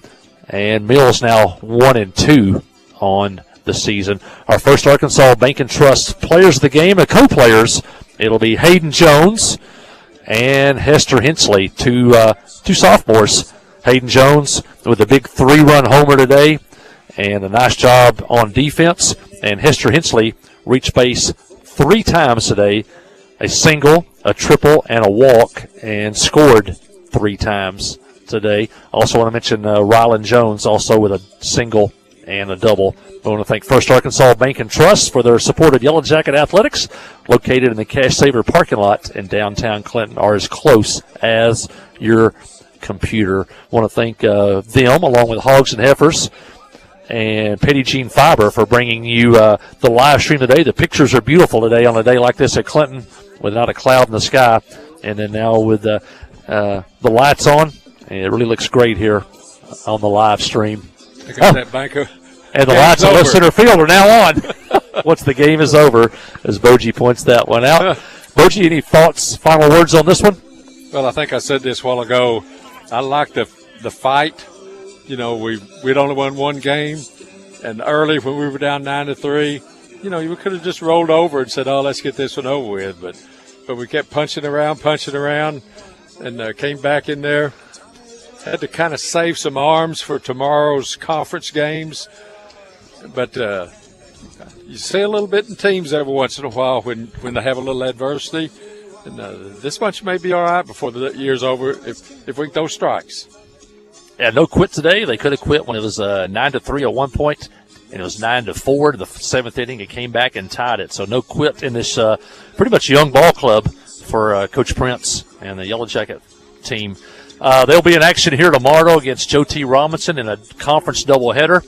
and Mills now 1-2 on the season. Our first Arkansas Bank and Trust players of the game, and co-players, it'll be Hayden Jones and Hester Hensley, two sophomores. Hayden Jones with a big 3-run homer today, and a nice job on defense. And Hester Hensley reached base 3 times today, a single, a triple, and a walk, and scored 3 times today. Also want to mention Rylan Jones also with a single and a double. I want to thank First Arkansas Bank and Trust for their support of Yellow Jacket Athletics, located in the Cash Saver parking lot in downtown Clinton, are as close as your computer. I want to thank them, along with Hogs and Heifers and Petty Jean Fiber, for bringing you the live stream today. The pictures are beautiful today on a day like this at Clinton, without a cloud in the sky. And then now with the lights on, and it really looks great here on the live stream. I got that banker. And the lights on left center field are now on once the game is over, as Boji points that one out. Boji, any thoughts, final words on this one? Well, I think I said this a while ago. I like the fight. You know, we'd only won 1 game, and early when we were down 9-3, you know, we could have just rolled over and said, "Oh, let's get this one over with." But we kept punching around, and came back in there. Had to kind of save some arms for tomorrow's conference games. But you see a little bit in teams every once in a while when they have a little adversity. And this bunch may be all right before the year's over if we can throw strikes. Yeah, no quit today. They could have quit when it was 9-3 at one point, and it was 9-4 to the 7th inning. It came back and tied it. So no quit in this pretty much young ball club for Coach Prince and the Yellow Jacket team. They'll be in action here tomorrow against Joe T. Robinson in a conference doubleheader.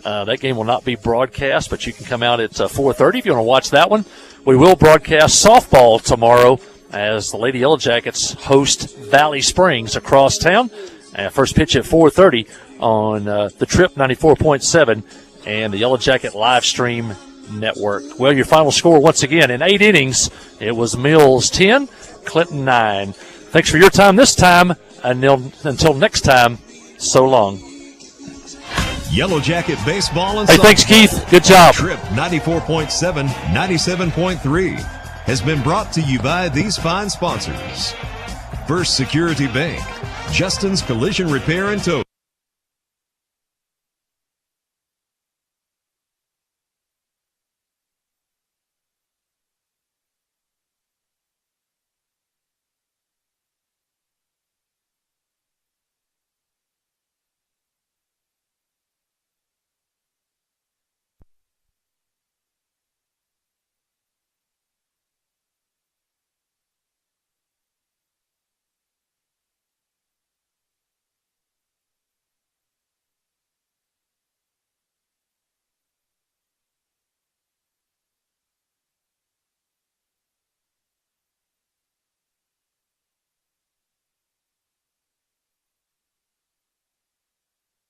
That game will not be broadcast, but you can come out at 4:30 if you want to watch that one. We will broadcast softball tomorrow as the Lady Yellow Jackets host Valley Springs across town. First pitch at 4:30 on the Trip 94.7 and the Yellow Jacket live stream network. Well, your final score once again in 8 innings, it was Mills 10, Clinton 9. Thanks for your time this time, and until next time, so long. Yellow Jacket baseball and Hey, thanks, Keith. Good job. Trip 94.7, 97.3 has been brought to you by these fine sponsors. First Security Bank, Justin's Collision Repair and Tow.